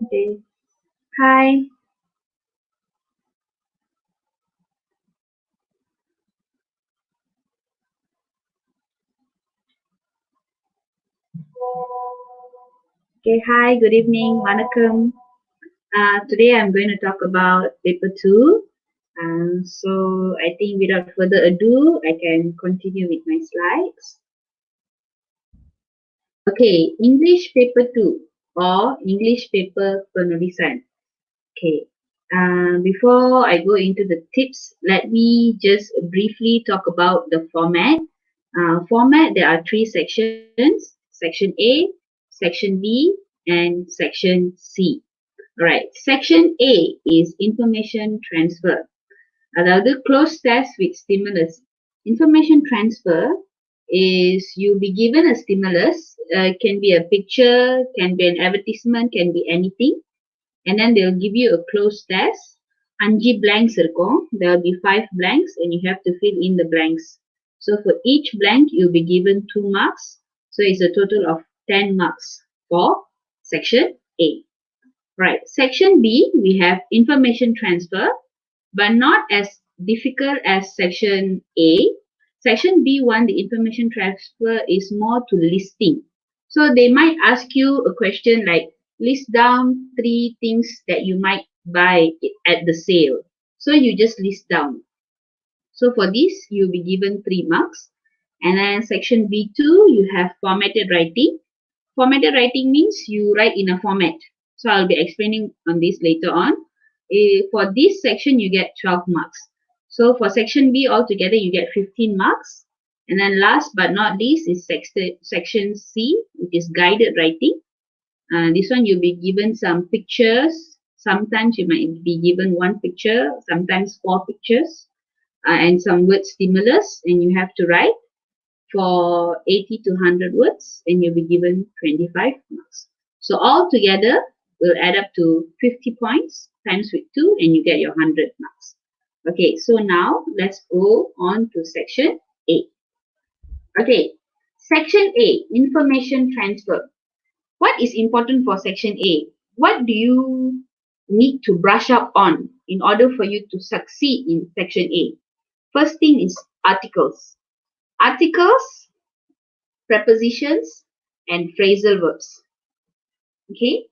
Okay. Hi. Okay. Hi. Good evening. Vanakkam. Today I'm going to talk about paper two. So I think without further ado, I can continue with my slides. Okay. English paper two or English paper penulisan. Okay. Before I go into the tips, let me just briefly talk about the format. Format, there are three sections, section A, section B, and section C. Alright, section A is information transfer. Aதாவது close test with stimulus. Information transfer is you'll be given a stimulus, can be a picture, can be an advertisement, can be anything, and then they'll give you a closed test. 5 blanks இருக்கும். There will be 5 blanks and you have to fill in the blanks. So for each blank, you'll be given 2 marks. So it's a total of 10 marks for section A. Right. Section B, we have information transfer, but not as difficult as section A. Section B1, the information transfer is more to listing. So they might ask you a question like, list down 3 things that you might buy at the sale. So you just list down. So for this, you'll be given 3 marks. And then section B2, you have formatted writing. Formatted writing means you write in a format. So I'll be explaining on this later on. For this section, you get 12 marks. So for section B altogether, you get 15 marks. And then last but not least is section C, which is guided writing. This one you'll be given some pictures. Sometimes you might be given 1 picture, sometimes 4 pictures, and some word stimulus, and you have to write for 80 to 100 words, and you'll be given 25 marks. So all together will add up to 50 points times with 2, and you get your 100 marks. Okay, so now let's go on to section A. Okay, section A, information transfer. What is important for section A? What do you need to brush up on in order for you to succeed in section A? First thing is articles. Articles, prepositions, and phrasal verbs. Okay?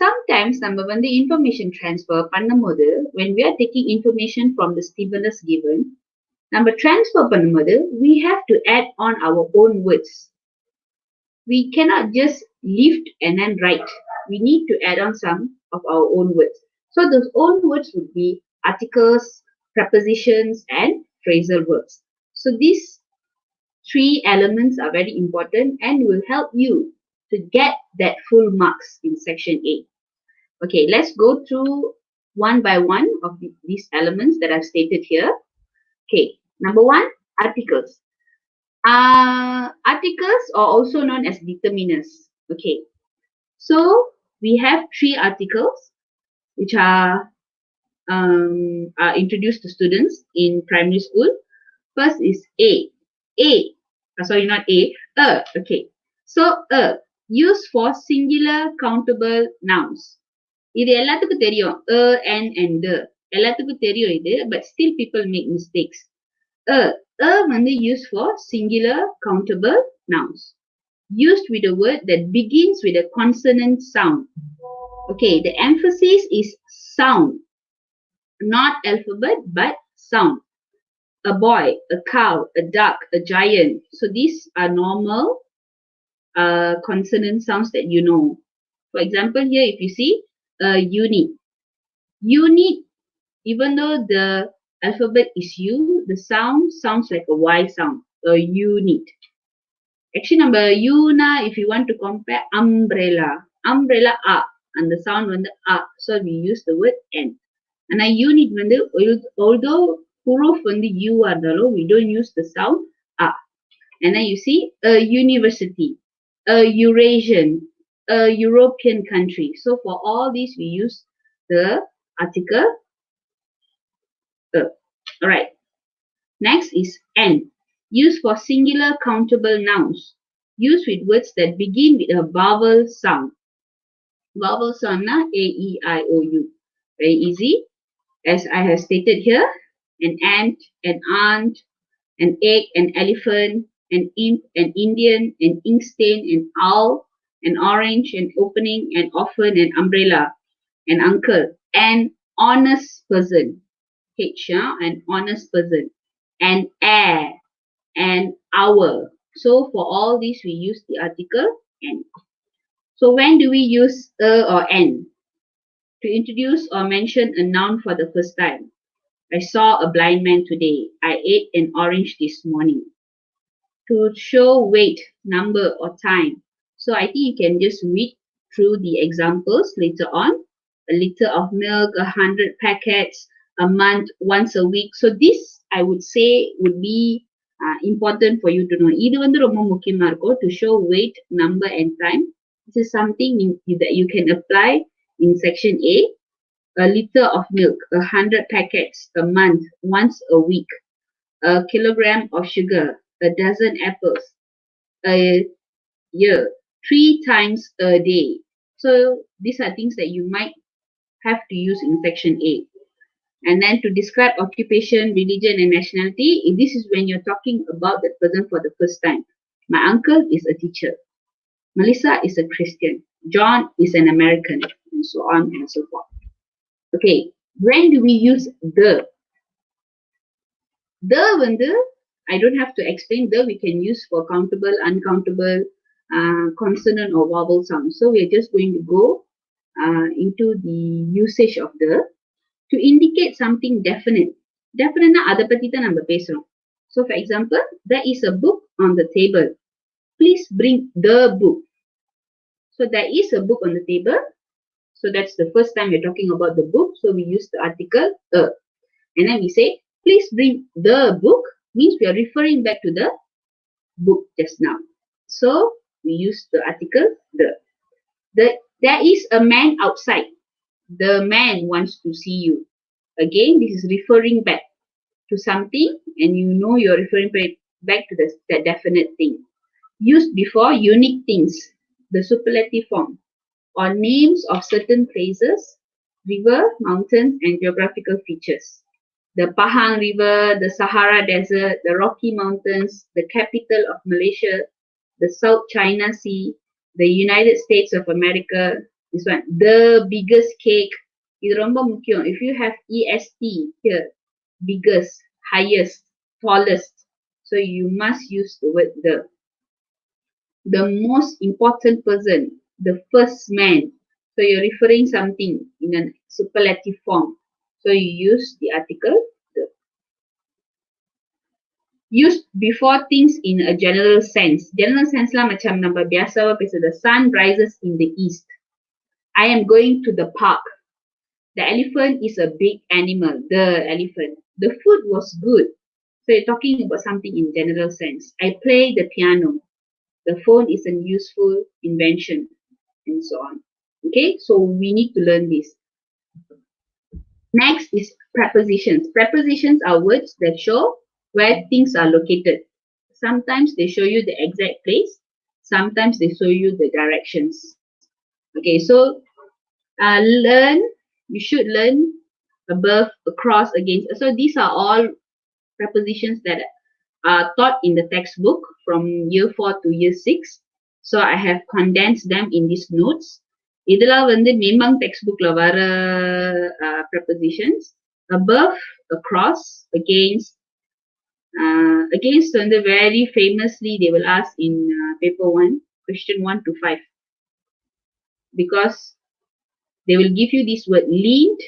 Sometimes நம்ம வந்து information transfer பண்ணும்போது when we are taking information from the stimulus given, நம்ம transfer பண்ணும்போது we have to add on our own words. We cannot just lift and then write. We need to add on some of our own words. So those own words would be articles, prepositions, and phrasal verbs. So these 3 elements are very important and will help you to get that full marks in section A. Okay, let's go through one by one of these elements that I've stated here. Okay, number 1, articles. Articles are also known as determiners. Okay, so we have 3 articles which are introduced to students in primary school. First is A. Sorry, not A. Okay. So used for singular countable nouns. இது எல்லாத்துக்கும் தெரியும். And the. எல்லாத்துக்கும் தெரியும் இது, but still people make mistakes. வந்து used for singular countable nouns. Used with a word that begins with a consonant sound. Okay, the emphasis is sound. Not alphabet, but sound. A boy, a cow, a duck, a giant. So these are normal consonant sounds that you know. For example, here if you see unit. Unit, even though the alphabet is U, the sound sounds like a Y sound. A unit. Actually, number Una, if you want to compare umbrella. Umbrella A. And the sound when the A. So we use the word N. And a unit when the although huruf when the U are the low, we don't use the sound A. And then you see a university, a Eurasian, a European country. So for all these, we use the article Alright. Next is N. Used for singular countable nouns. Used with words that begin with a vowel sound. Vowel sound na A-E-I-O-U. Very easy. As I have stated here, an ant, an aunt, an egg, an elephant, an imp, an Indian, an ink stain, an owl, an orange, an opening, an orphan, an umbrella, an uncle, an honest person. H, an honest person. An heir, an hour. So for all these, we use the article an. So when do we use a or an? To introduce or mention a noun for the first time. I saw a blind man today. I ate an orange this morning. To show weight, number, or time. So I think you can just read through the examples later on. A liter of milk, 100 packets, a month, once a week. So this, I would say, would be important for you to know. இது வந்து ரொம்ப முக்கியமா இருக்கும். To show weight, number, and time. This is something that you can apply in section A. A liter of milk, 100 packets, a month, once a week. A kilogram of sugar, a dozen apples, a year, 3 times a day. So these are things that you might have to use in section A. And then to describe occupation, religion, and nationality, this is when you're talking about that person for the first time. My uncle is a teacher. Melissa is a Christian. John is an American, and so on and so forth. Okay, when do we use the? The வந்து, I don't have to explain. The we can use for countable, uncountable, consonant or vowel sound. So we're just going to go into the usage of the to indicate something definite. Definite அதை பத்தி தான் நம்ம பேசுறோம். So for example, there is a book on the table. Please bring the book. So there is a book on the table. So that's the first time we're talking about the book. So we use the article a. And then we say, please bring the book, means we are referring back to the book just now. So we use the article the. There is a man outside. The man wants to see you. Again, this is referring back to something, and you know you're referring back to the definite thing. Used before unique things, the superlative form, or names of certain places, river, mountains, and geographical features. The Pahang River, the Sahara Desert, the Rocky Mountains, the capital of Malaysia, the South China Sea, the United States of America. This one, the biggest cake. இது ரொம்ப முக்கியம். If you have EST here, biggest, highest, tallest, so you must use the word the. The most important person, the first man. So you're referring something in a superlative form. So you use the article the. Used before things in a general sense. General sense lah macam nama biasa apa the sun rises in the east. I am going to the park. The elephant is a big animal. The elephant. The food was good. So you're talking about something in general sense. I play the piano. The phone is a useful invention, and so on. Okay, so we need to learn this. Next is prepositions. Prepositions are words that show where things are located. Sometimes they show you the exact place. Sometimes they show you the directions. Okay, so you should learn above, across, against. So these are all prepositions that are taught in the textbook from year 4 to year 6. So I have condensed them in these notes. இதெல்லாம் வந்து memang textbookல வர prepositions. Above, across, against. Against வந்து very famously they will ask in paper 1, question 1 to 5. Because they will give you this word leaned,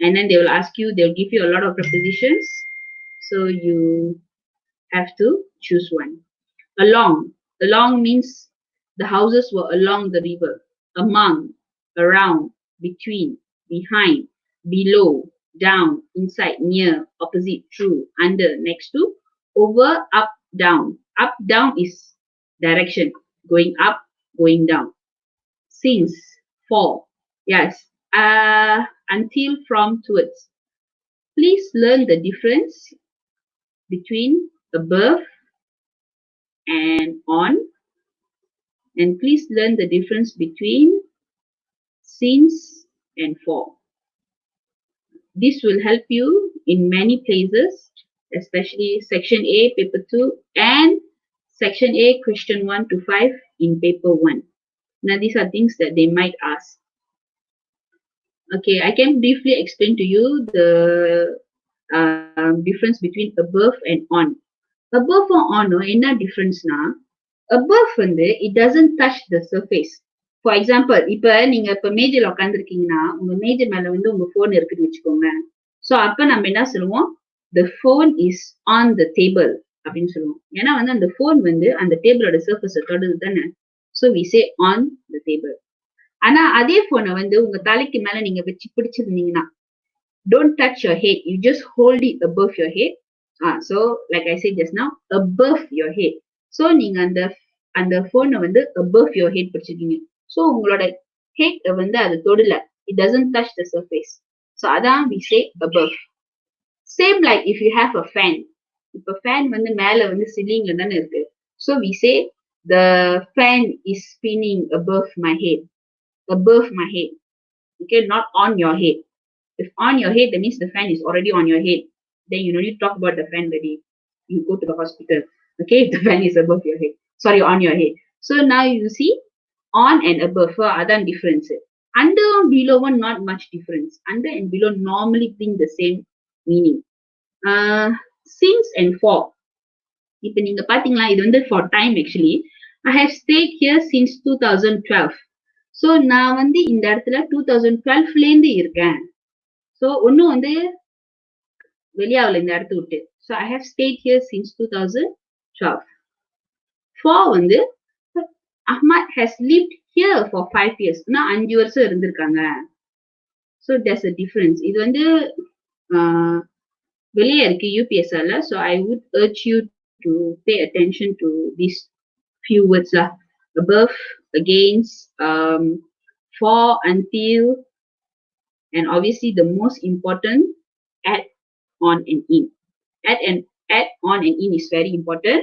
and then they will ask you, they'll give you a lot of prepositions. So you have to choose one. Along. Along means the houses were along the river. Among, around, between, behind, below, down, inside, near, opposite, through, under, next to, over, up, down. Up, down is direction. Going up, going down. Since, for. Yes. Until, from, towards. Please learn the difference between above, and on. And please learn the difference between since and for. This will help you in many places, especially section A, paper 2, and section A, question 1 to 5 in paper 1. Now, these are things that they might ask. Okay, I can briefly explain to you the difference between above and on. Above or on, என்ன differenceனா, above வந்து it doesn't touch the surface. For example, இப்ப நீங்க இப்ப மேஜையில உட்கார்ந்துருக்கீங்கன்னா, உங்க மேஜை மேல வந்து உங்க phone இருக்குன்னு வச்சுக்கோங்க. So அப்ப நம்ம என்ன சொல்லுவோம்? The phone is on the table அப்படின்னு சொல்லுவோம். ஏன்னா வந்து அந்த phone வந்து அந்த டேபிளோட surface தொடுது தானே. So we say on the table. ஆனா அதே போனை வந்து உங்க தலைக்கு மேல நீங்க வச்சு பிடிச்சிருந்தீங்கன்னா, don't touch your head, you just hold it above your head. So like I said just now, above your head. So நீங்க அந்த போனை வந்து above your head பிடிச்சிருக்கீங்க. So உங்களோட head வந்து அது தொடல, it doesn't touch the surface. So அதான் we say above. Same like if you have a fan. இப்ப fan வந்து மேல வந்து ceiling-ல தானே இருக்கு. So we say the fan is spinning above my head. Above my head. Okay, not on your head. If on your head, that means the fan is already on your head. Then you don't need to talk about the fan already. You go to the hospital. Okay, if the fan is above your head. Sorry, on your head. So now you see on and above. Adan difference. Under and below one, not much difference. Under and below normally bring the same meaning. Since and for. இப்ப நீங்க பாத்தீங்களா, இது வந்து for time actually. I have stayed here since 2012. So நான் வந்து இந்த இடத்துல 2012ல இருந்து இருக்கேன். So ஒன்னும் வந்து வெளியாகல இந்த இடத்த விட்டு. So I have stayed here since 2012. For வந்து Ahmad has lived here for 5 years. நான் 5 வருஷம் இருந்திருக்காங்க. So there's a difference. இது வந்து வெளியே இருக்கு UPSRல. So I would urge you to pay attention to these few words lah. Above, against, for, until, and obviously the most important, at, on, and in. At, on, and in is very important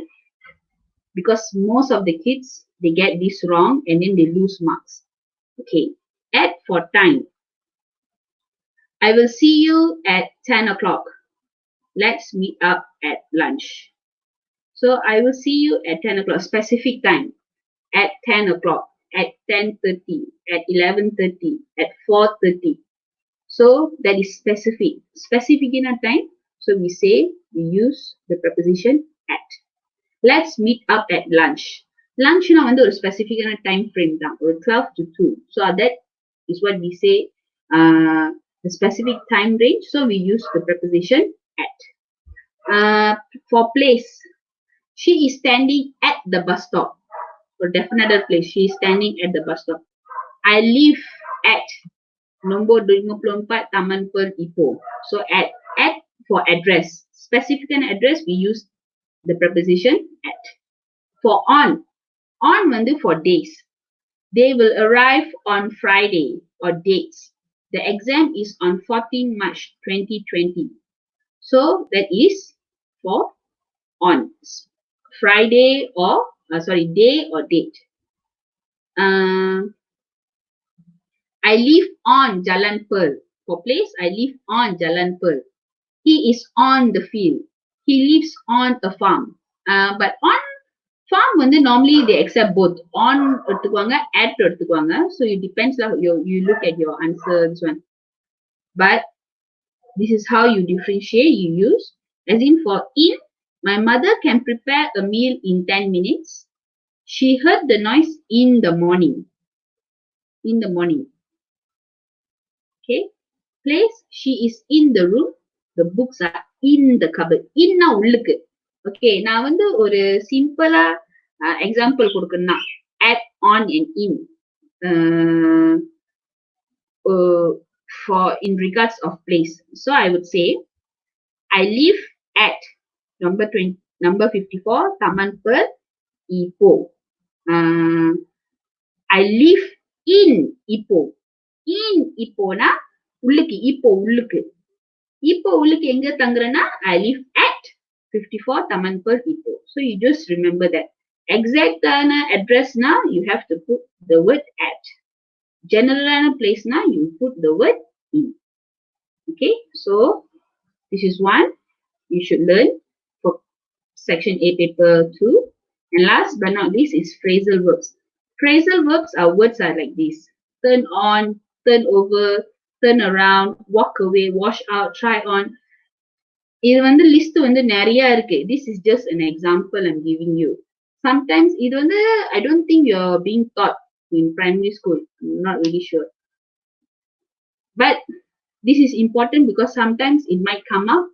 because most of the kids, they get this wrong and then they lose marks. Okay, at for time. I will see you at 10 o'clock. Let's meet up at lunch. So I will see you at 10 o'clock, specific time. At 10 o'clock, at 10:30, at 11:30, at 4:30. So that is specific. Specific in a time. So we say, we use the preposition at. Let's meet up at lunch. Lunch na வந்து ஒரு specific time frame தான், ஒரு 12 to 2. So that is what we say, the specific time range. So we use the preposition at. For place, she is standing at the bus stop. For definite place, she is standing at the bus stop. I live at nombor 54 Taman Per Ipoh. So at for address. Specific address, we use the preposition at. For on வந்து for days. They will arrive on Friday or dates. The exam is on 14 March 2020. So that is for on. Friday or day or date. I live on Jalan Pearl. For place, I live on Jalan Pearl. He is on the field. He lives on a farm. But on farm வந்து normally they accept both. On எடுத்துக்குவாங்க, at எடுத்துக்குவாங்க. So it depends how you look at your answer, this one. But this is how you differentiate, you use. As in for in, my mother can prepare a meal in 10 minutes. She heard the noise in the morning. In the morning. Okay. Place, she is in the room. The books are in the cupboard. In na உள்ளுக்கு. Okay, நான் வந்து ஒரு சிம்பிளா example கொடுக்கணும்னா at, on and in for in regards of place. So I would say I live at number 54 Taman Per Ipoh. I live in Ipoh. In Ipoh na உள்ளுக்கு, Ipoh உள்ளுக்கு. Ipoh உள்ளுக்கு எங்க தங்குறேன்னா I live at 54 Taman Per Ipoh. So you just remember that. Exact address na, you have to put the word at. General place na, you put the word in. Okay, so this is one you should learn for section A paper 2. And last but not least is phrasal verbs. Phrasal verbs are words are like this. Turn on, turn over, turn around, walk away, wash out, try on. இது வந்து list வந்து நிறைய இருக்கு. This is just an example I'm giving you. Sometimes இது வந்து I don't think you're being taught in primary school. I'm not really sure. But this is important because sometimes it might come up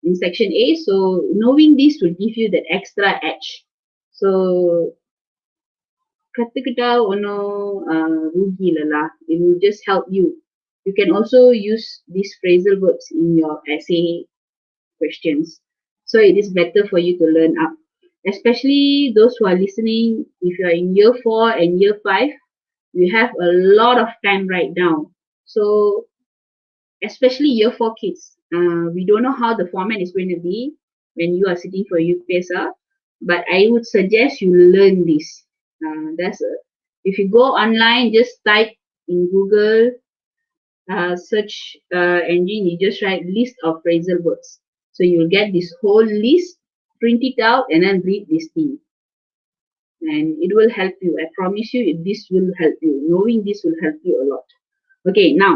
in section A. So knowing this will give you that extra edge. So கத்துக்கிட்டா ஒன்னும் rookie இல்லலா. It will just help you. You can also use these phrasal verbs in your essay questions. So it is better for you to learn up. Especially those who are listening, if you are in year 4 and year 5, you have a lot of time right now. So especially year 4 kids, we don't know how the format is going to be when you are sitting for UPSR, but I would suggest you learn this. If you go online, just type in Google search engine, you just write list of phrasal verbs. So you'll get this whole list, print it out, and then read this thing. And it will help you. I promise you, this will help you. Knowing this will help you a lot. Okay, now,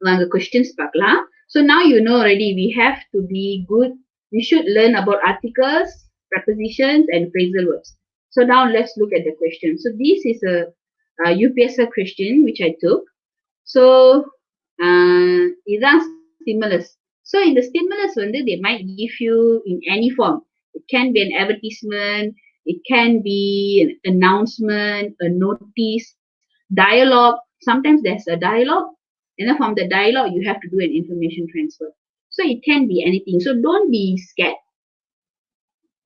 the questions pakla. So now you know already, we have to be good. We should learn about articles, prepositions, and phrasal verbs. So now let's look at the question. So this is a UPSR question which I took. So இதான் stimulus. So in the stimulus வந்து they might give you in any form. It can be an advertisement, it can be an announcement, a notice, dialogue. Sometimes there's a dialogue, and then from the dialogue you have to do an information transfer. So it can be anything. So don't be scared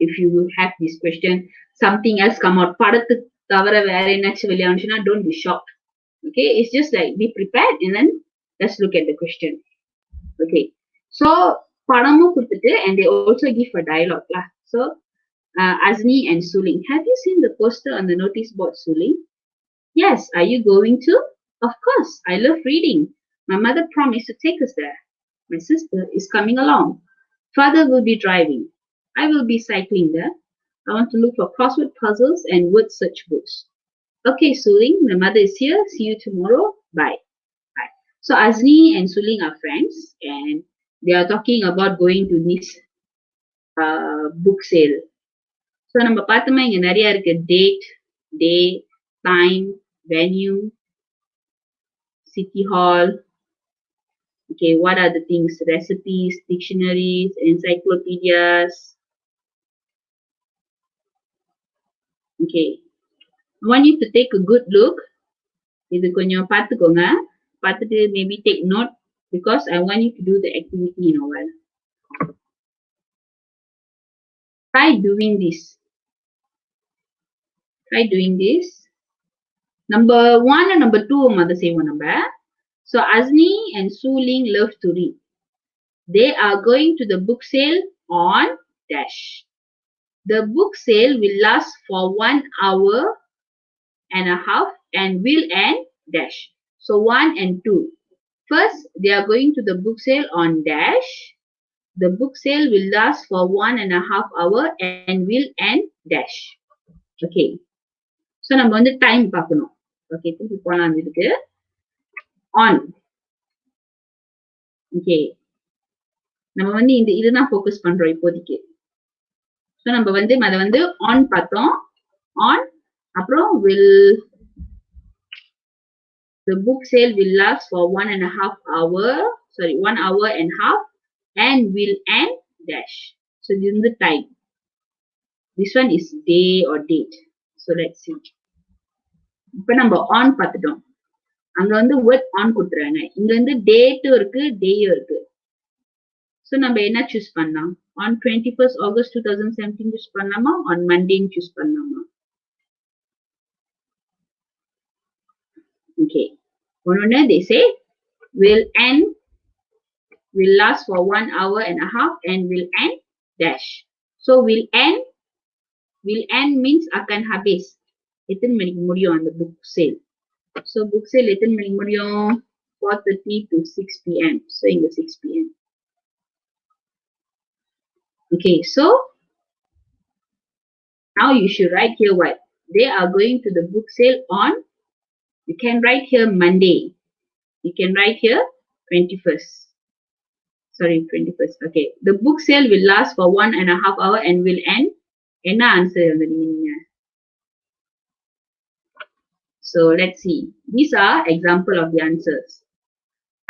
if you have this question. Something else come out. படத்து தவிர வேற என்னாச்சும் வெளியானுச்சுன்னா don't be shocked. Okay, it's just like be prepared and then let's look at the question. Okay, so படமும் கொடுத்துட்டு and they also give a dialogue lah. So Azni and Suling, have you seen the poster on the notice board, Suling? Yes, are you going to? Of course, I love reading. My mother promised to take us there. My sister is coming along. Father will be driving. I will be cycling there. I want to look for crossword puzzles and word search books. Okay, Suling, my mother is here. See you tomorrow. Bye. Bye. So Azni and Suling are friends and they are talking about going to this book sale. So நம்ம பார்த்தோமா இங்க நிறைய இருக்கு. Date, day, time, venue, city hall. Okay, what are the things? Recipes, dictionaries, encyclopedias. Okay, I want you to take a good look. இது கொஞ்சம் பார்த்துக்கோங்க. பார்த்துட்டு maybe take note because I want you to do the activity in a while. Try doing this. Try doing this. Number 1 and number 2 mother say one number. So Azni and Suling love to read. They are going to the book sale on dash. The book sale will last for 1 hour and a half and will end dash. So 1 and 2. First, they are going to the book sale on dash. The book sale will last for 1.5 hours and will end dash. Okay. So நம்ம வந்து time பார்க்கணும். Okay, திருப்பி போலாம் இதுக்கு. On. Okay. நம்ம வந்து இந்த இதுதான் ஃபோக்கஸ் பண்றோம் இப்போதைக்கு. So நம்ம வந்து அத வந்து on பார்த்தோம். On அப்புறம் the book sale will last for 1.5 hour. Sorry, 1 hour and half and will end dash. So this is the time. This one is day or date. So let's see. இப்போ நம்ம on பார்த்துட்டோம். அங்க வந்து word on கொடுத்துறாங்க. இங்க வந்து date இருக்கு, day இருக்கு. So நம்ம என்ன choose பண்ணலாம்? On 21st August 2017 choose பண்ணலாமா? On Monday choose பண்ணலாமா? Okay. One they say will last for 1 hour and a half and will end dash. So will end Will end means akan habis. Etan maniku mudiyum அந்த book sale. So book sale etan maniku mudiyum? 4:30 to 6 p.m. So in the 6 p.m. Okay, so now you should write here what? They are going to the book sale on, you can write here Monday. You can write here 21st. Sorry, 21st. Okay. The book sale will last for 1.5 hours and will end. என்ன answer எழுதுறீங்க? So let's see. These are example of the answers.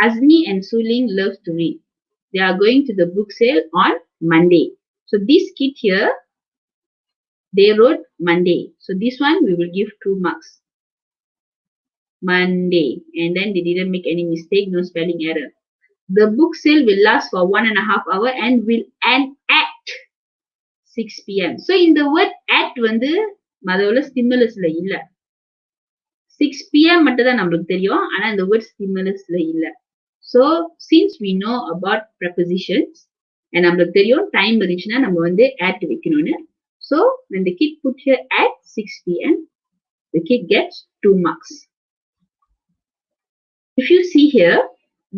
Asni and Suling love to read. They are going to the book sale on Monday. So this kid here, they wrote Monday. So this one we will give 2 marks. Monday. And then they didn't make any mistake, no spelling error. The book sale will last for 1.5 hours and will end at 6 p.m. So in the word at வந்து மதவுல stimulus-ல இல்ல. 6 p.m. மட்டும் தான் நமக்கு தெரியும். ஆனா இந்த word stimulus-ல இல்ல. So since we know about prepositions and நமக்கு தெரியும் time இருந்துச்சுன்னா நம்ம வந்து at வைக்கணும்னு. So when the kid put here at 6 p.m. the kid gets 2 marks. If you see here,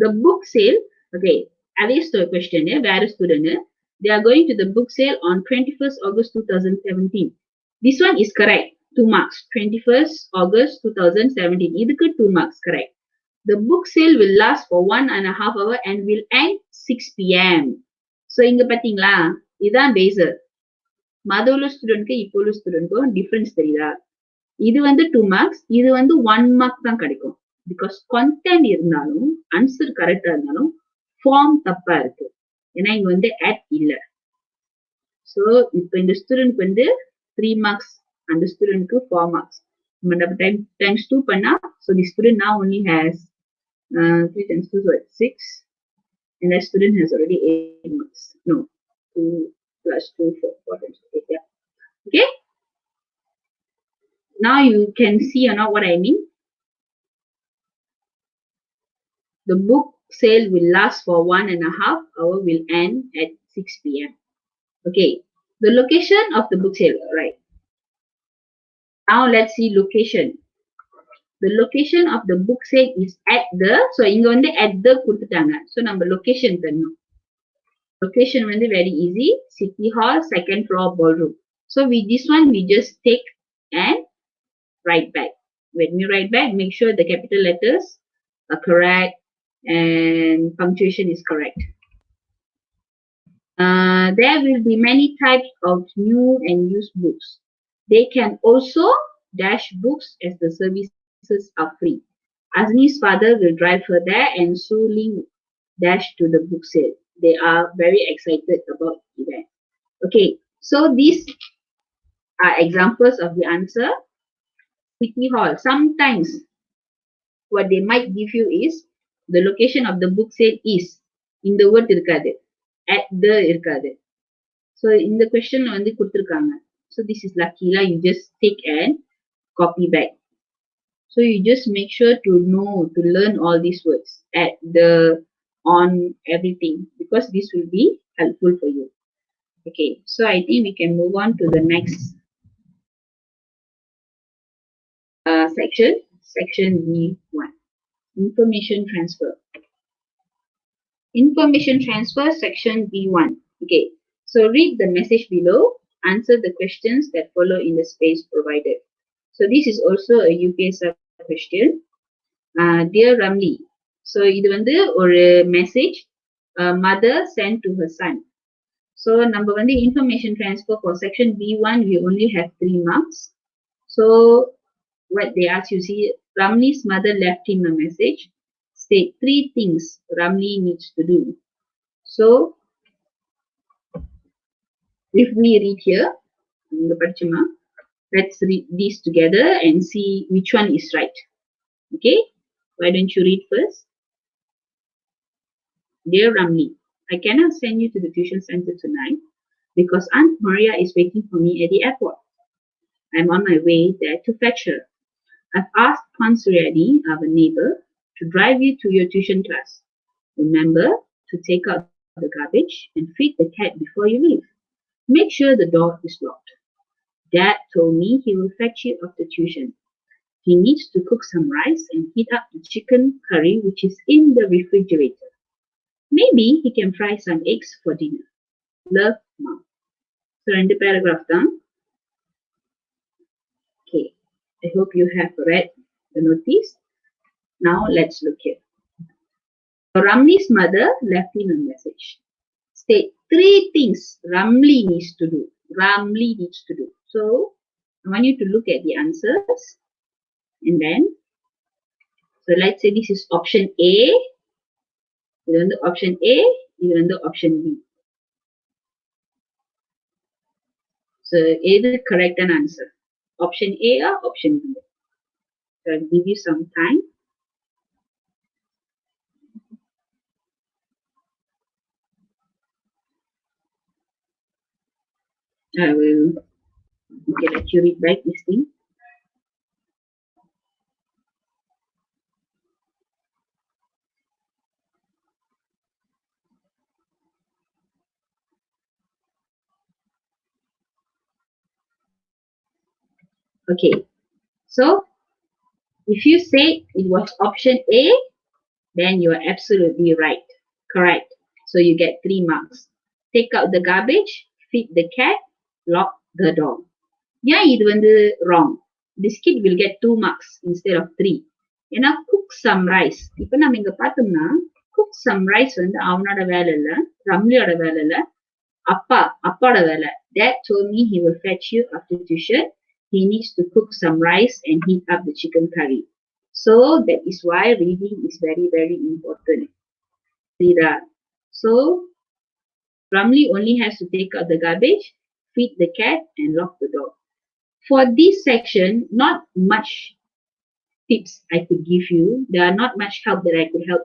the book sale, okay, at least a question, where is student? They are going to the book sale on 21st August 2017. This one is correct. 2 marks. 21st August 2017. இதுக்கு 2 marks correct. The book sale will last for 1.5 hours and will end 6 p.m. So இங்க பாத்தீங்களா இதான் phasor. மதவுள்ள ஸ்டூடெண்ட்க்கு இப்போ உள்ள ஸ்டூடெண்ட்க்கும் difference தெரியுதா? இது வந்து 2 marks, இது வந்து 1 mark தான் கிடைக்கும். Because content இருந்தாலும் ஆன்சர் கரெக்டா இருந்தாலும் ஃபார்ம் தப்பா இருக்கு. ஏன்னா இங்க வந்து at இல்ல. So இப்போ இந்த ஸ்டூடெண்ட் வந்து 3 marks, அந்த ஸ்டூடெண்ட்க்கு 4 marks. நம்ம times 2 பண்ணா, so the student now only has 3 times 2 so it's 6 and that student has already 8 marks. No, 2 plus 2 4 times 8, yeah. Okay. Now you can see or not what I mean. The book sale will last for 1.5 hours, will end at 6 p.m. Okay, the location of the book sale, right? Now let's see location. The location of the book sale is at the, so இங்க வந்து at the கொடுத்துட்டாங்க. So நம்ம location தரணும். Location வந்து very easy. City Hall, 2nd floor ballroom. So with this one, we just take and write back. When we write back, make sure the capital letters are correct and punctuation is correct. There will be many types of new and used books. They can also dash books as the services are free. Azni's father will drive her there and Su Ling dash to the book sale. They are very excited about the event. Okay, so these are examples of the answer. City Hall. Sometimes what they might give you is the location of the book sale is. In the word irukadu. At the irukadu. So in the question வந்து கொடுத்திருக்காங்க. So this is lucky lah. You just take and copy back. So you just make sure to know, to learn all these words. At, the, on, everything. Because this will be helpful for you. Okay. So I think we can move on to the next section. Section B1. Information transfer. Information transfer section B1. Okay. So read the message below. Answer the questions that follow in the space provided. So this is also a UPSC question. Dear Ramli. So இது வந்து ஒரு message mother sent to her son. So நம்ம வந்து information transfer for section B1 we only have 3 marks. So what they ask you see Ramli's mother left him a message. State 3 things Ramli needs to do. So if we read here, let's read these together and see which one is right. Okay, why don't you read first? Dear Ramli, I cannot send you to the tuition center tonight because Aunt Maria is waiting for me at the airport. I'm on my way there to fetch her. I've asked Aunt Suryani, our neighbor, to drive you to your tuition class. Remember to take out the garbage and feed the cat before you leave. Make sure the door is locked. Dad told me he will fetch you after tuition. He needs to cook some rice and heat up the chicken curry which is in the refrigerator. Maybe he can fry some eggs for dinner. Love, Mom. So, ரெண்டு paragraph தான். Okay. I hope you have read the notice. Now, let's look here. Ramli's mother left him a message. State 3 things Ramli needs to do. Ramli needs to do. So, I want you to look at the answers. And then, so let's say this is option A. இது வந்து option A. இது வந்து option B. So, either correct an answer. Option A or option B. So, I'll give you some time. I will let you read back this thing. Okay. So, if you say it was option A, then you are absolutely right. Correct. So, you get 3 marks. Take out the garbage, feed the cat, lock the door. Yeah, இது வந்து wrong. This kid will get 2 marks instead of 3. ஏன்னா cook some rice. இப்போ நம்ம இங்க பார்த்தோம்னா cook some rice வந்து அவனோட வேலை இல்ல, ரம்லியோட வேலை இல்ல, அப்பாவோட வேலை. Dad told me he will fetch you after tuition. He needs to cook some rice and heat up the chicken curry. So that is why reading is very, very important. See that? So Ramli only has to take out the garbage, feed the cat and lock the door. For this section, not much tips I could give you. There are not much help that I could help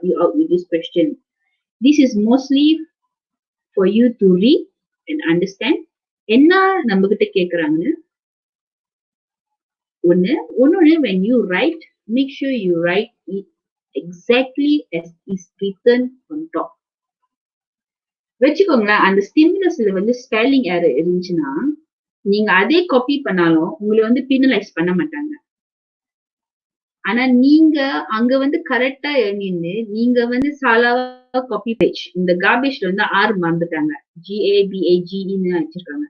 you out with this question. This is mostly for you to read and understand. என்ன நம்ம கிட்ட கேக்குறாங்கன்னு ஒன்னு when you write, make sure you write it exactly as is written on top. வச்சுக்கோங்களேன், அந்த ஸ்டிமுலஸ்ல வந்து spelling error இருந்துச்சுன்னா நீங்க அதே காப்பி பண்ணாலும் உங்களை வந்து பினலைஸ் பண்ண மாட்டாங்க. ஆனா நீங்க அங்க வந்து கரெக்டா எழுதின்னு நீங்க வந்து சாலாவா காப்பி பேஜ் இந்த கார்பேஜ்ல வந்து ஆர் மறந்துட்டாங்க, GABAGE வச்சிருக்காங்க.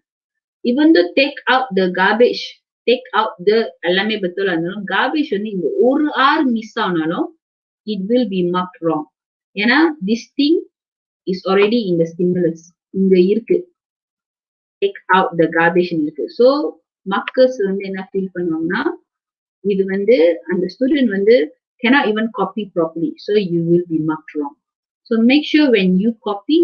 Even though take out the garbage, take out the எல்லாமே பத்தோல இருந்தாலும் garbage வந்து இந்த ஒரு ஆர் மிஸ் ஆனாலும் it will be marked wrong. ஏன்னா this thing is already in the stimulus. இங்க இருக்கு take out the garbage இருக்கு. So markers வந்து என்ன ஃபீல் பண்ணுவாங்கன்னா இது வந்து அந்த ஸ்டூடெண்ட் வந்து cannot even copy properly. So you will be marked wrong. So make sure when you copy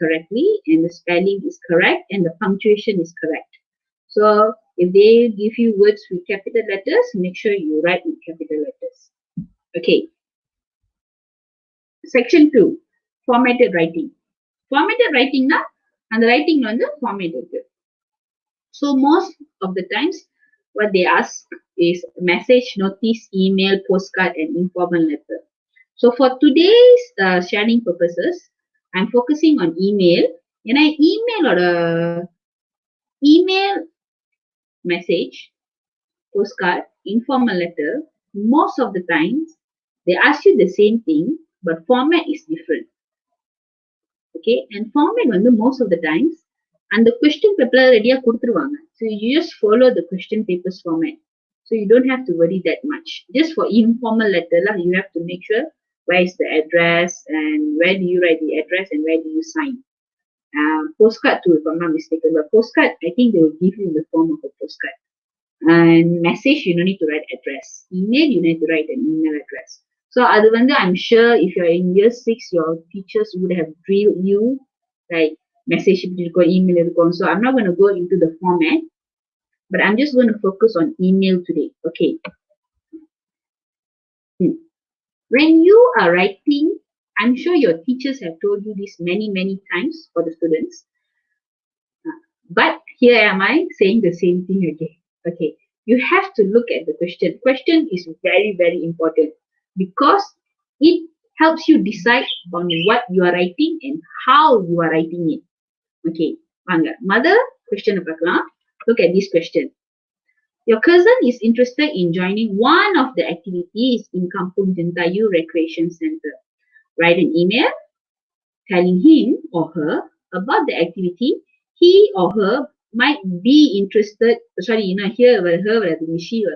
correctly and the spelling is correct and the punctuation is correct. So if they give you words with capital letters, make sure you write with capital letters. Okay. Section 2. Formatted writing. Formatted writing na and the writing வந்து formatted. So most of the times what they ask is message, notice, email, postcard and informal letter. So for today's sharing purposes, I'm focusing on email. ஏன்னா email message, postcard, informal letter, most of the times they ask you the same thing but format is different. Okay, and format வந்து most of the times and the question paper ready கொடுத்துருவாங்க. So you just follow the question papers format. So you don't have to worry that much. Just for informal letter lah, you have to make sure where is the address and where do you write the address and where do you sign. Postcard too, if I'm not mistaken. But postcard, I think they will give you in the form of a postcard. And message, you don't need to write address. Email, you need to write an email address. So அது வந்து I'm sure if you're in year 6, your teachers would have drilled you like message இப்படி இருக்கும், email இருக்கும். So I'm not going to go into the format, but I'm just going to focus on email today. Okay. When you are writing, I'm sure your teachers have told you this many times for the students. But here am I saying the same thing again. Okay. You have to look at the question. Question is very important because it helps you decide on what you are writing and how you are writing it. Okay. வாங்க. Mother question பார்க்கலாம். Look at this question. Your cousin is interested in joining one of the activities in Kampung Jentayu Recreation Center. Write an email telling him or her about the activity he or her might be interested, here her she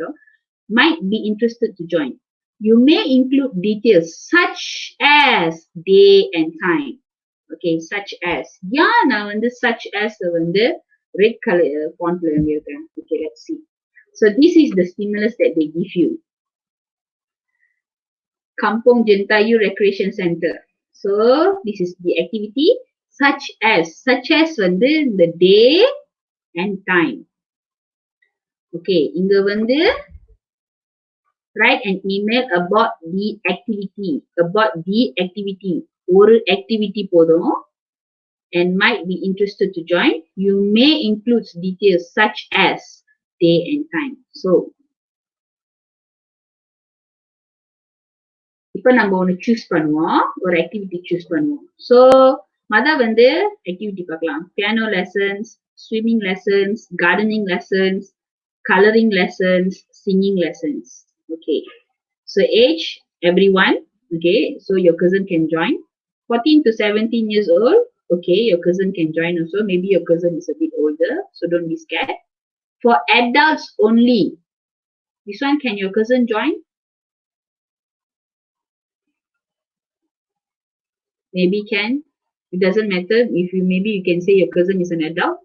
might be interested to join. You may include details such as day and time. Okay, such as. நான் வந்து such as வந்து red color fontல எழுதியிருக்கேன். Okay, let's see. So this is the stimulus that they give you. Kampung Jentayu Recreation Center. So this is the activity such as வந்து the day and time. Okay, இங்க வந்து write an email about the activity. ஒரு activity போதும் and might be interested to join. You may include details such as day and time. So இப்போ நம்ம ஒன்று choose பண்ணுவோம், ஒரு activity choose பண்ணுவோம். So வந்து activity பார்க்கலாம். Piano lessons, swimming lessons, gardening lessons, coloring lessons, singing lessons. Okay. So age, everyone. Okay. So your cousin can join. 14 to 17 years old. Okay. Your cousin can join also. Maybe your cousin is a bit older. So don't be scared. For adults only. This one, can your cousin join? Maybe can. It doesn't matter. Maybe you can say your cousin is an adult.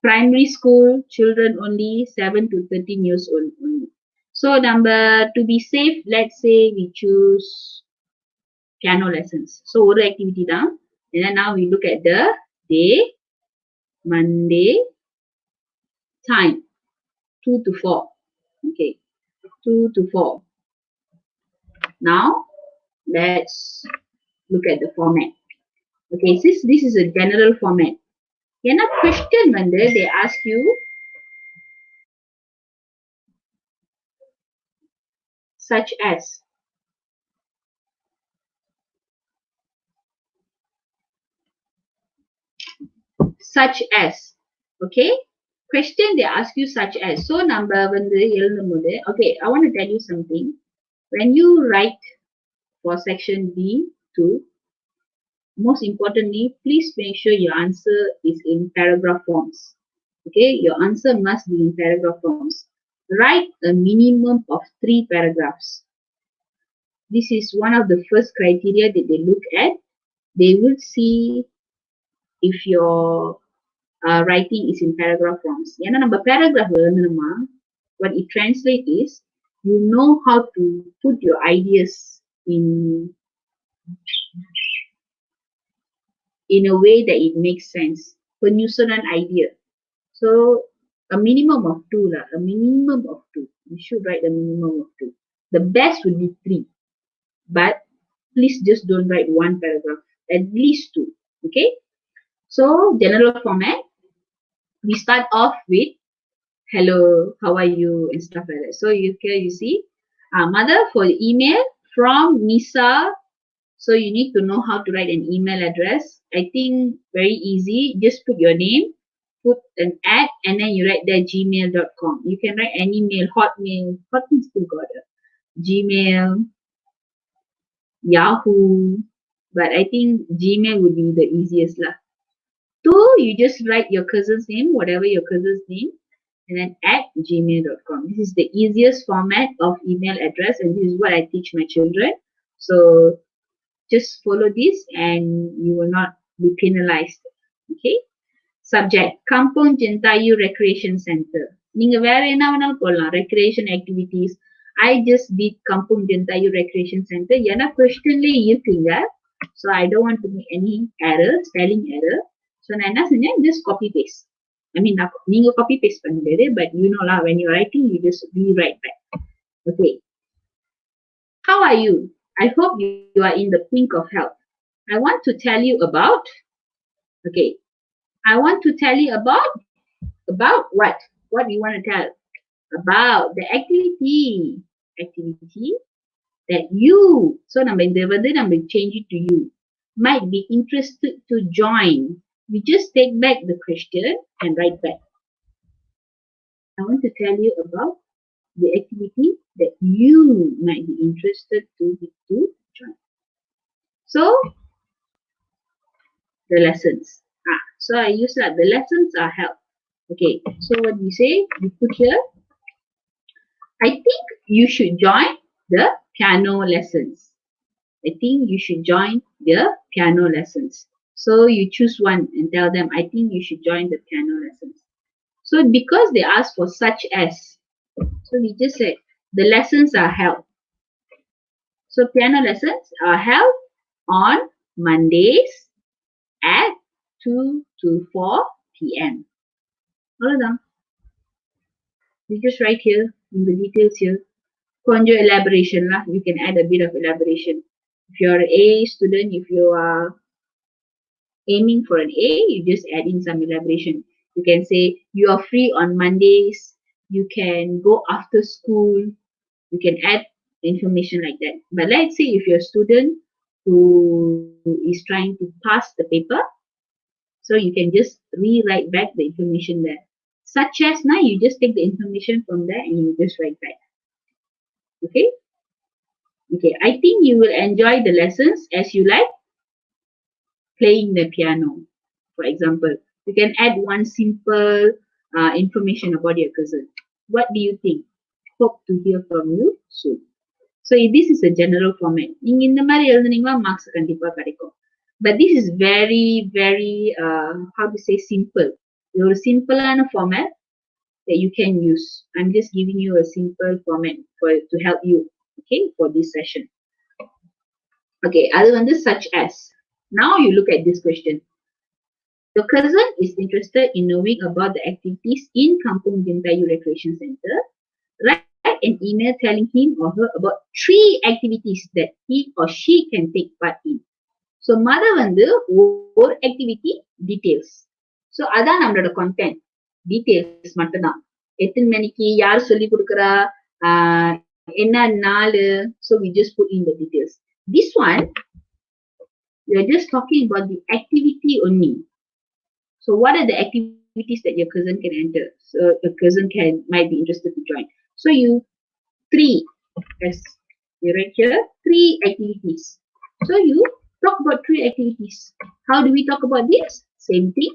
Primary school, children only, 7 to 13 years old only. So to be safe, let's say we choose piano lessons. So one activity down. And then now we look at the day, Monday, time, 2 to 4. Okay, 2 to 4. Now let's look at the format. Okay, since this is a general format. In a question Monday, they ask you such as. Such as. Okay, question they ask you such as. So number okay, I want to tell you something. When you write for section B2, most importantly, please make sure your answer is in paragraph forms. Okay, your answer must be in paragraph forms. Write a minimum of 3 paragraphs. This is one of the first criteria that they look at. They will see if your writing is in paragraph forms. ஏன்னா நம்ம paragraph எழுதணுமா, what it translates is you know how to put your ideas in a way that it makes sense. Penyusunan idea. So a minimum of 2 lah. A minimum of 2. You should write a minimum of 2. The best would be 3. But please just don't write 1 paragraph. At least 2. Okay. So general format. We start off with hello, how are you, and stuff like that. So here you see, mother for the email from Nisa. So you need to know how to write an email address. I think very easy. Just put your name, put an @ and then you write there gmail.com. You can write any mail, Hotmail still got it. Gmail, Yahoo, but I think Gmail would be the easiest lah. 2, you just write your cousin's name, whatever your cousin's name, and then @gmail.com. This is the easiest format of email address, and this is what I teach my children. So just follow this and you will not be penalized. Okay. Subject, Kampung Jentayu Recreation Center. நீங்க வேற என்ன வேணாலும் போடலாம். Recreation activities. I just did Kampung Jentayu Recreation Center. ஏன்னா questionலே இருக்குங்க. So I don't want to make any error, spelling error. So நான் என்ன செஞ்சேன், just copy paste. I mean, நீங்க copy paste பண்ணுறது, but you know lah, when you're writing, you just rewrite back. Okay. How are you? I hope you are in the pink of health. I want to tell you about, okay, I want to tell you about what? What do you want to tell? About the activity that you, so நம்ம change it to you, might be interested to join. We just take back the question and write back. I want to tell you about the activity that you might be interested to join. So, the lessons. So I use that. The lessons are held. Okay, so what we say, we put here, I think you should join the piano lessons. I think you should join the piano lessons. So you choose one and tell them, I think you should join the piano lessons. So because they ask for such as, so we just said the lessons are held. So piano lessons are held on Mondays at 2 to 4 p.m. Aவ்வளவுதான். You just write here in the details here. கொஞ்சம் elaboration lah. You can add a bit of elaboration. If you're an A student, if you are aiming for an A, you just add in some elaboration. You can say you are free on Mondays. You can go after school. You can add information like that. But let's say if you're a student who is trying to pass the paper, so you can just rewrite back the information there. Such as now, you just take the information from there and you just write back. Okay? Okay, I think you will enjoy the lessons as you like playing the piano. For example, you can add one simple information about your cousin. What do you think? Hope to hear from you soon. So this is a general format. நீங்க இந்த மாதிரி எழுதுனீங்கன்னா marks கண்டிப்பா கிடைக்கும். But this is very, very, how to say, simple. ஒரு சிம்பிளான format that you can use. I'm just giving you a simple format to help you, okay, for this session. Okay, அது வந்து such as. Now you look at this question. The cousin is interested in knowing about the activities in Kampung Jintayu Recreation Center. Write an email telling him or her about 3 activities that he or she can take part in. So, mother வந்து ஒரு activity details. So, அதான் நம்மளோட content. Details மட்டும்தான். எத்தனை மணிக்கு, யார் சொல்லி கொடுக்குறா, என்ன நாளு. So, we just put in the details. This one, we are just talking about the activity only. So, what are the activities that your cousin can enter? So, your cousin might be interested to join. So, 3, as you write here, 3 activities. So, you talk about 3 activities. How do we talk about this? Same thing.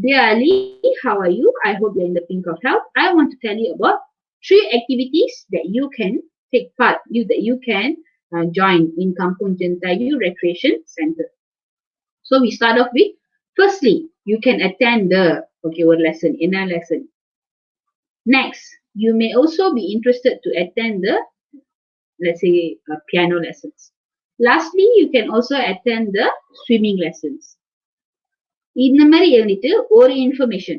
Dear Ali, how are you? I hope you're in the pink of health. I want to tell you about 3 activities that you can take part, that you can join in Kampung Jintayu Recreation Center. So we start off with, firstly, you can attend the, okay, one lesson, in a lesson. Next, you may also be interested to attend the, let's say, piano lessons. Lastly, you can also attend the swimming lessons. இந்த மாதிரி எழுதிட்டு ஒரு information.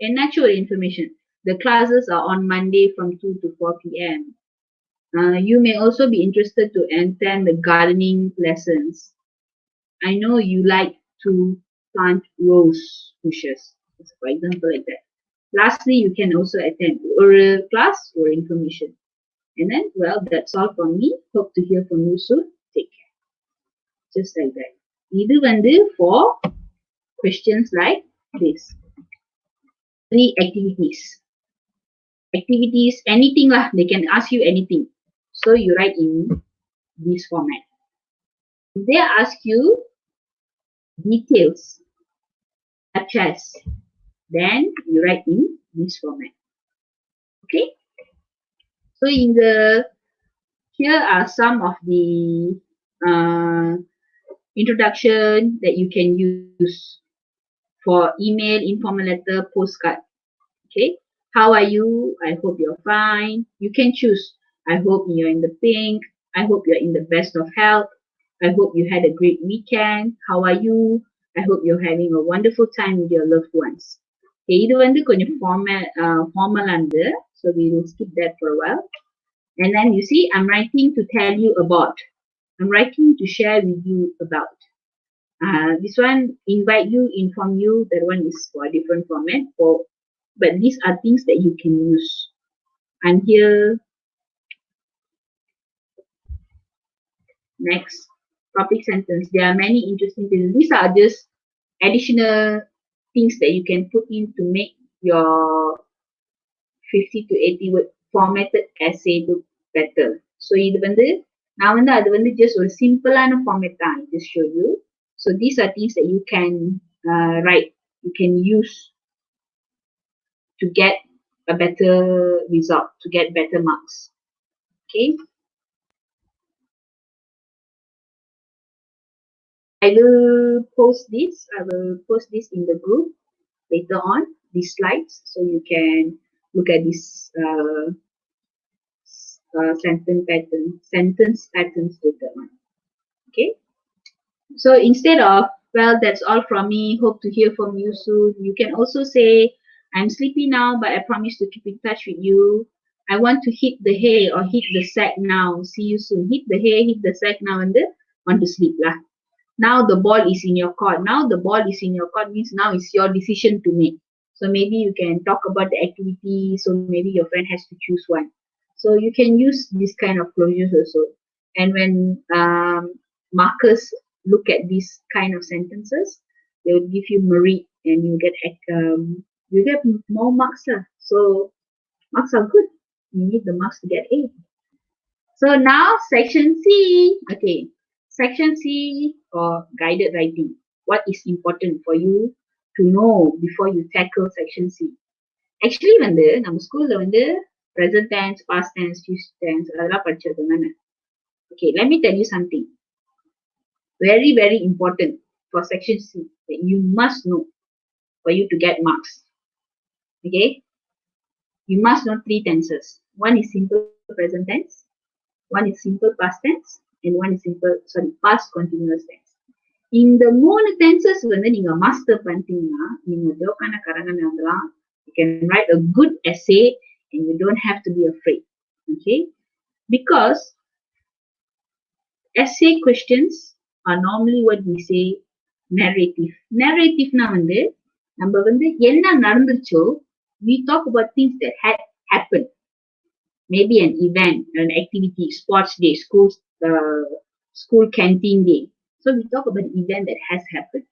என்னாச்சும் ஒரு information. The classes are on Monday from 2 to 4 p.m. You may also be interested to attend the gardening lessons. I know you like to plant rose bushes, for example, like that. Lastly, you can also attend oral class or information. And then, well, that's all from me. Hope to hear from you soon. Take care. Just like that. இது வந்து for questions like this. 3 activities. Activities, anything lah. They can ask you anything. So you write in this format. If they ask you details, such as, then you write in this format. Okay. So here are some of the introduction that you can use for email, informal letter, postcard. Okay. How are you? I hope you're fine. You can choose. I hope you're in the pink. I hope you're in the best of health. I hope you had a great weekend. How are you? I hope you're having a wonderful time with your loved ones. Okay, இது வந்து கொஞ்சம் formal and so we will skip that for a while. And then you see, I'm writing to tell you about. I'm writing to share with you about. This one, invite you, inform you. That one is for a different format. But these are things that you can use. And here, next, topic sentence. There are many interesting things. These are just additional things that you can put in to make your 50 to 80 word formatted essay to better. So இது வந்து நான் வந்து அது வந்து just ஒரு சிம்பிளான format தான் I just show you. So these are things that you can write, you can use to get a better result, to get better marks. Okay. I will post this in the group later on, these slides, so you can look at this sentence patterns later on. Okay. So instead of, well, that's all from me, hope to hear from you soon, you can also say, I'm sleepy now, but I promise to keep in touch with you. I want to hit the hay or hit the sack now. See you soon. Hit the hay, hit the sack now, and then want to sleep lah. Now the ball is in your court. Now the ball is in your court means now it's your decision to make. So maybe you can talk about the activity. So maybe your friend has to choose one. So you can use this kind of closures also. And when markers look at these kind of sentences, they will give you merit and you get more marks lah. So marks are good. You need the marks to get A. So now section C. Okay. Section C or guided writing. What is important for you to know before you tackle section C? Actually வந்து நம்ம ஸ்கூல்ல வந்து present tense, past tense, future tense அதெல்லாம் படிச்சிருக்கோம் தானே. Okay, let me tell you something. Very, very important for section C that you must know for you to get marks. Okay? You must know 3 tenses. One is simple present tense, one is simple past tense, and one is past continuous tense. இந்த 3 tenses வந்து நீங்க master பண்ணிட்டீங்கன்னா நீங்க ஜோக்கான கரங்கன்னு எழுதலாம். You can write a good essay and you don't have to be afraid. Okay? Because essay questions are normally what we say narrative. Narrativeனா வந்து நம்ம வந்து என்ன நடந்துச்சோ we talk about things that had happened. Maybe an event, an activity, sports day, school canteen day. So we talk about an event that has happened.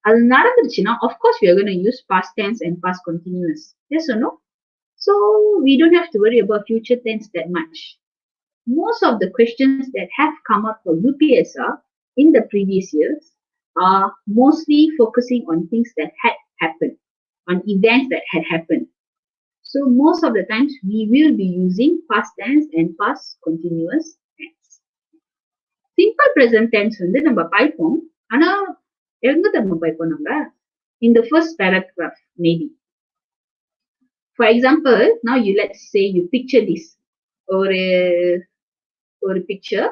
அது நடந்துச்சுன்னா of course we are going to use past tense and past continuous. Yes or no? So we don't have to worry about future tense that much. Most of the questions that have come up for UPSR in the previous years are mostly focusing on things that had happened, on events that had happened. So most of the times we will be using past tense and past continuous tense. Simple present tense வந்து நம்ம பாய்ப்போம். ஆனா எங்க நம்ம பாய்ப்போம் நம்ம? In the first paragraph maybe. For example, now let's say you picture this. ஒரு picture.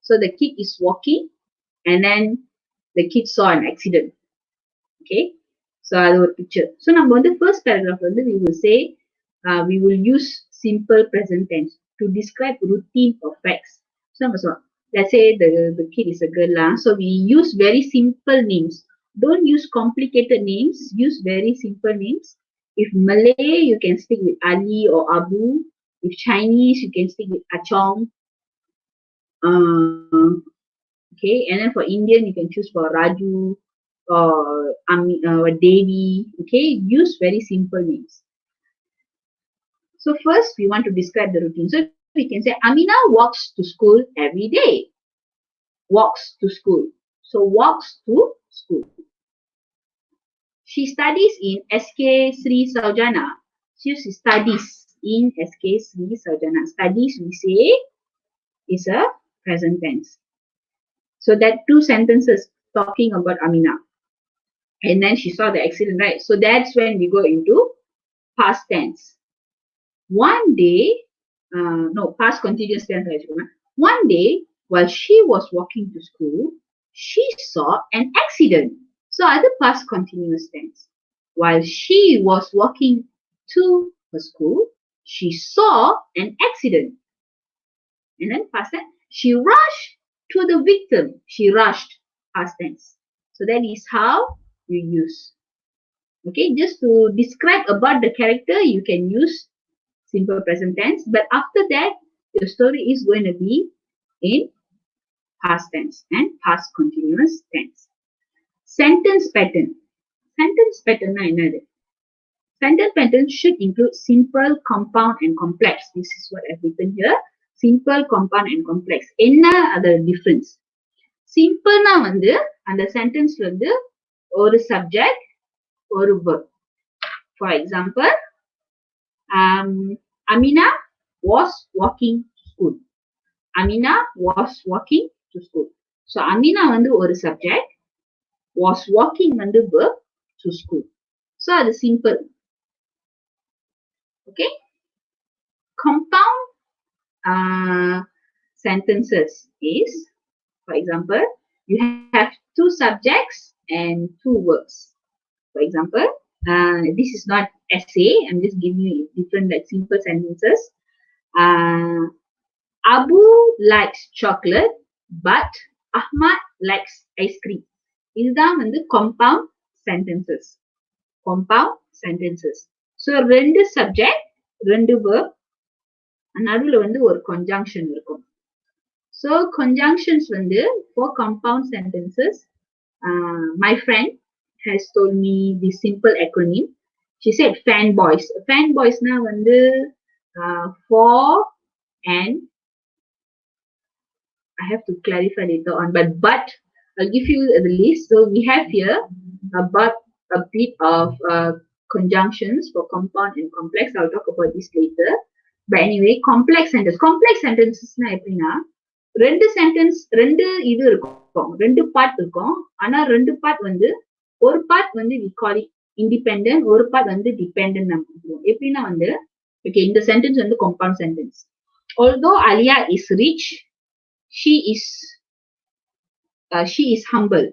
So the kid is walking and then the kid saw an accident. Okay? So அது ஒரு picture. So நம்ம வந்து first paragraph வந்து we will say we will use simple present tense to describe routine or facts. So let's say the kid is a girl lah. So we use very simple names. Don't use complicated names. Use very simple names. If Malay, you can stick with Ali or Abu. If Chinese, you can stick with Achong. Okay, and then for Indian, you can choose for Raju or Devi. Okay, use very simple names. So first, we want to describe the routine. So we can say Amina walks to school every day. Walks to school. So walks to school. She studies in SK Sri Saujana. She studies in SK Sri Saujana. Studies, we say, is a present tense. So that 2 sentences talking about Amina. And then she saw the accident, right? So that's when we go into past tense. One day, past continuous tense. One day, while she was walking to school, she saw an accident. So other past continuous tense. While she was walking to her school, she saw an accident. And then past tense, she rushed to the victim. She rushed, past tense. So that is how you use. Okay, just to describe about the character, you can use simple present tense. But after that, your story is going to be in past tense and past continuous tense. Sentence pattern. Sentence pattern na enadhu? Sentence pattern should include simple, compound and complex. This is what I've written here. Simple, compound and complex. என்ன other difference? Simpleனா வந்து அந்த சென்டென்ஸ்ல வந்து ஒரு subject ஒரு verb. For example, Amina was walking to school. Amina was walking to school. So Amina வந்து ஒரு subject, was walking வந்து verb to school. So அது simple. Okay. Compound sentences is, for example, you have two subjects and two verbs. For example, this is not essay. I'm just giving you different like simple sentences. Abu likes chocolate, but Ahmad likes ice cream. இதுதான் வந்து compound sentences. Compound sentences. So ரெண்டு subject, ரெண்டு verb, நடுவுல வந்து ஒரு conjunction இருக்கும். So conjunctions வந்து for compound sentences, my friend has told me this simple acronym. She said fanboys. Fanboys na வந்து for and I have to clarify later on. But I'll give you the list. So we have here about a bit of conjunctions for compound and complex. I'll talk about this later. But anyway, complex sentence. Complex sentences na எப்படின்னா ரெண்டு sentence ரெண்டு இது இருக்கும், ரெண்டு part இருக்கும். ஆனா ரெண்டு part வந்து ஒரு பார்ட் வந்து we call it independent, ஒரு பார்ட் வந்து dependent நம்ம சொல்லுவோம். எப்படின்னா வந்து okay, இந்த சென்டென்ஸ் வந்து compound sentence. Although Alia is rich, she is humble.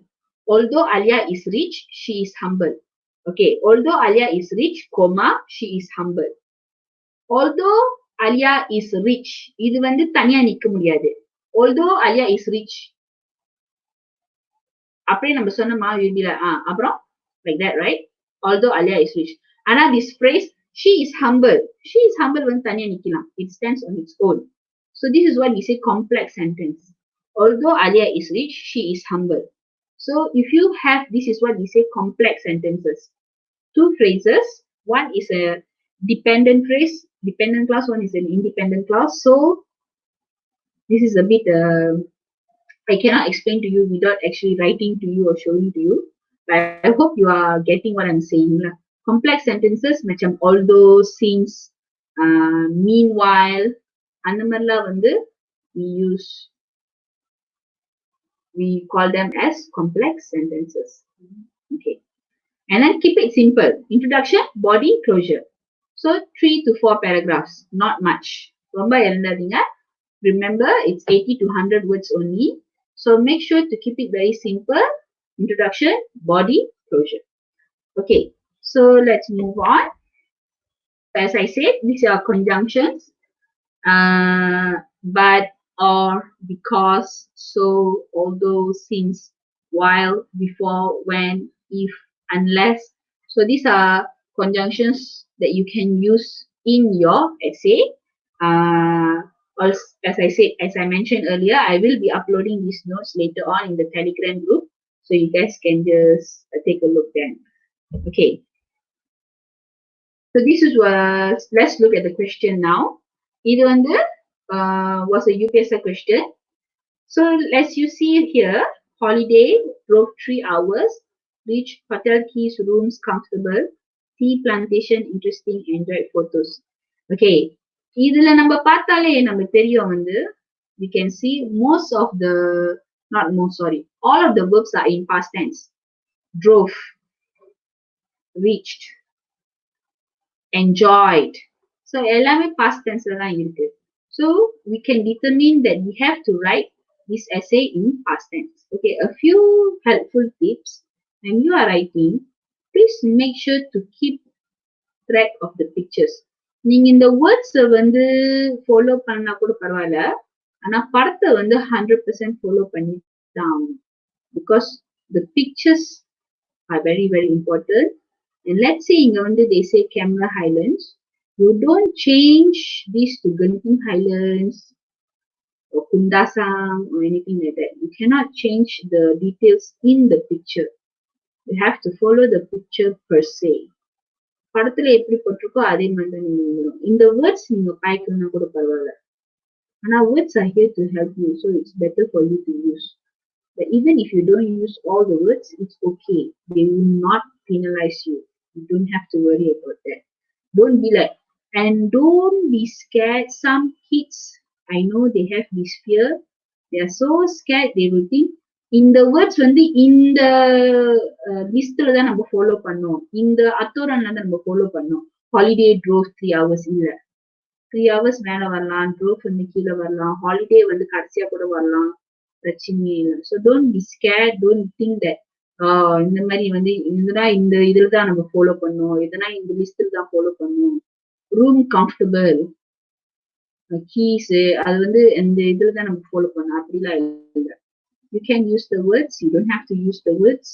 Although Alia is rich, she is humble. Okay, although Alia is rich, comma, she is humble. Although Alia is rich, இது வந்து தனியா நிக்க முடியாது. Although Alia is rich, அப்படியே நம்ம சொன்னோமா அப்புறம் like that, right? Although Alia is rich. ஆனா this phrase, she is humble. She is humble வந்து தனியா நிக்கலாம். It stands on its own. So this is what we say complex sentence. Although Alia is rich, she is humble. So if you have, this is what we say complex sentences. Two phrases. One is a dependent phrase, dependent clause. One is an independent clause. So this is a bit, I cannot explain to you without actually writing to you or showing to you. But I hope you are getting what I'm saying. Complex sentences, macam although, since, meanwhile, அந்த மாதிரிலாம் வந்து we call them as complex sentences. Okay. And then keep it simple. Introduction, body, closure. So 3 to 4 paragraphs, not much. ரொம்ப எழுதாதீங்க. Remember, it's 80 to 100 words only. So make sure to keep it very simple. Introduction, body, closure. Okay, so let's move on. As I said, these are conjunctions. But, or, because, so, although, since, while, before, when, if, unless. So these are conjunctions that you can use in your essay. As I said, as I mentioned earlier, I will be uploading these notes later on in the Telegram group. So you guys can just take a look then. Okay. So this is let's look at the question now. இது வந்து was a UPSC question. So as you see here, holiday, drove 3 hours, reach hotel keys, rooms, comfortable, tea plantation, interesting, enjoy photos. Okay, இதுல நம்ம பார்த்தாலே நமக்கு தெரியும் வந்து we can see most of the, not most, sorry, all of the verbs are in past tense. Drove, reached, enjoyed. So எல்லாமே past tense தான் இருக்கு. So we can determine that we have to write this essay in past tense. Okay, a few helpful tips. When you are writing, please make sure to keep track of the pictures. நீங்க இந்த words வந்து follow பண்ணா கூட பரவாயில்ல, ஆனா படத்தை வந்து 100% follow பண்ணி தான், because the pictures are very very important. And let's say இங்க வந்து they say camera highlands, you don't change this to Genting Highlands or Kundasang or anything like that. You cannot change the details in the picture. You have to follow the picture per se. படத்துல எப்படி போட்டிருக்கோ அதே மாதிரி தான் நீங்க எழுதணும். இந்த words நீங்க பாய்க்கணும்னா கூட பரவாயில்ல. ஆனா words are here to help you, so it's better for you to use. But even if you don't use all the words, it's okay. They will not penalize you. You don't have to worry about that. Don't be like, and don't be scared. Some kids, I know they have this fear. They are so scared. They will think இந்த words வந்து இந்த லிஸ்ட்ல தான் நம்ம follow பண்ணோம், இந்த அத்தோரன்ல தான் நம்ம ஃபாலோ பண்ணோம். ஹாலிடே ட்ரோவ் 3 hours இல்ல, 3 hours மேல வரலாம், ட்ரோவ் வந்து கீழே வரலாம், ஹாலிடே வந்து கடைசியா கூட வரலாம், பிரச்சனையே இல்லை. So don't be scare, don't think that இந்த மாதிரி வந்து இதுதான் இந்த இதுல தான் நம்ம ஃபாலோ பண்ணோம், இதெல்லாம் இந்த லிஸ்ட்ல தான் ஃபாலோ பண்ணோம். ரூம் கம்ஃபர்டபுள், கீஸ் அது வந்து இந்த இதுல தான் நம்ம ஃபாலோ பண்ணோம் அப்படிலாம் இல்லை. You can use the words, you don't have to use the words.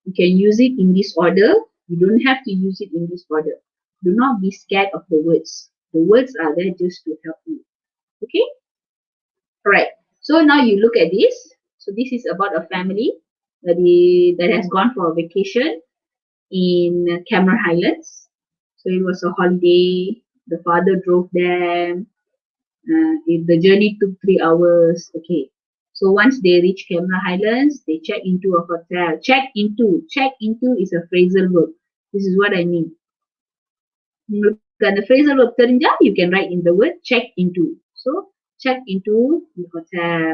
You can use it in this order, you don't have to use it in this order. Do not be scared of the words. The words are there just to help you. Okay? Alright. So now you look at this. So this is about a family that has gone for a vacation in Cameron Highlands. So it was a holiday. The father drove them. The journey took 3 hours. Okay. So once they reach Cameron Highlands, they check into a hotel. Check into is a phrasal verb. This is what I mean. The phrasal verb தெரிஞ்சா, you can write in the word check into. So check into the hotel.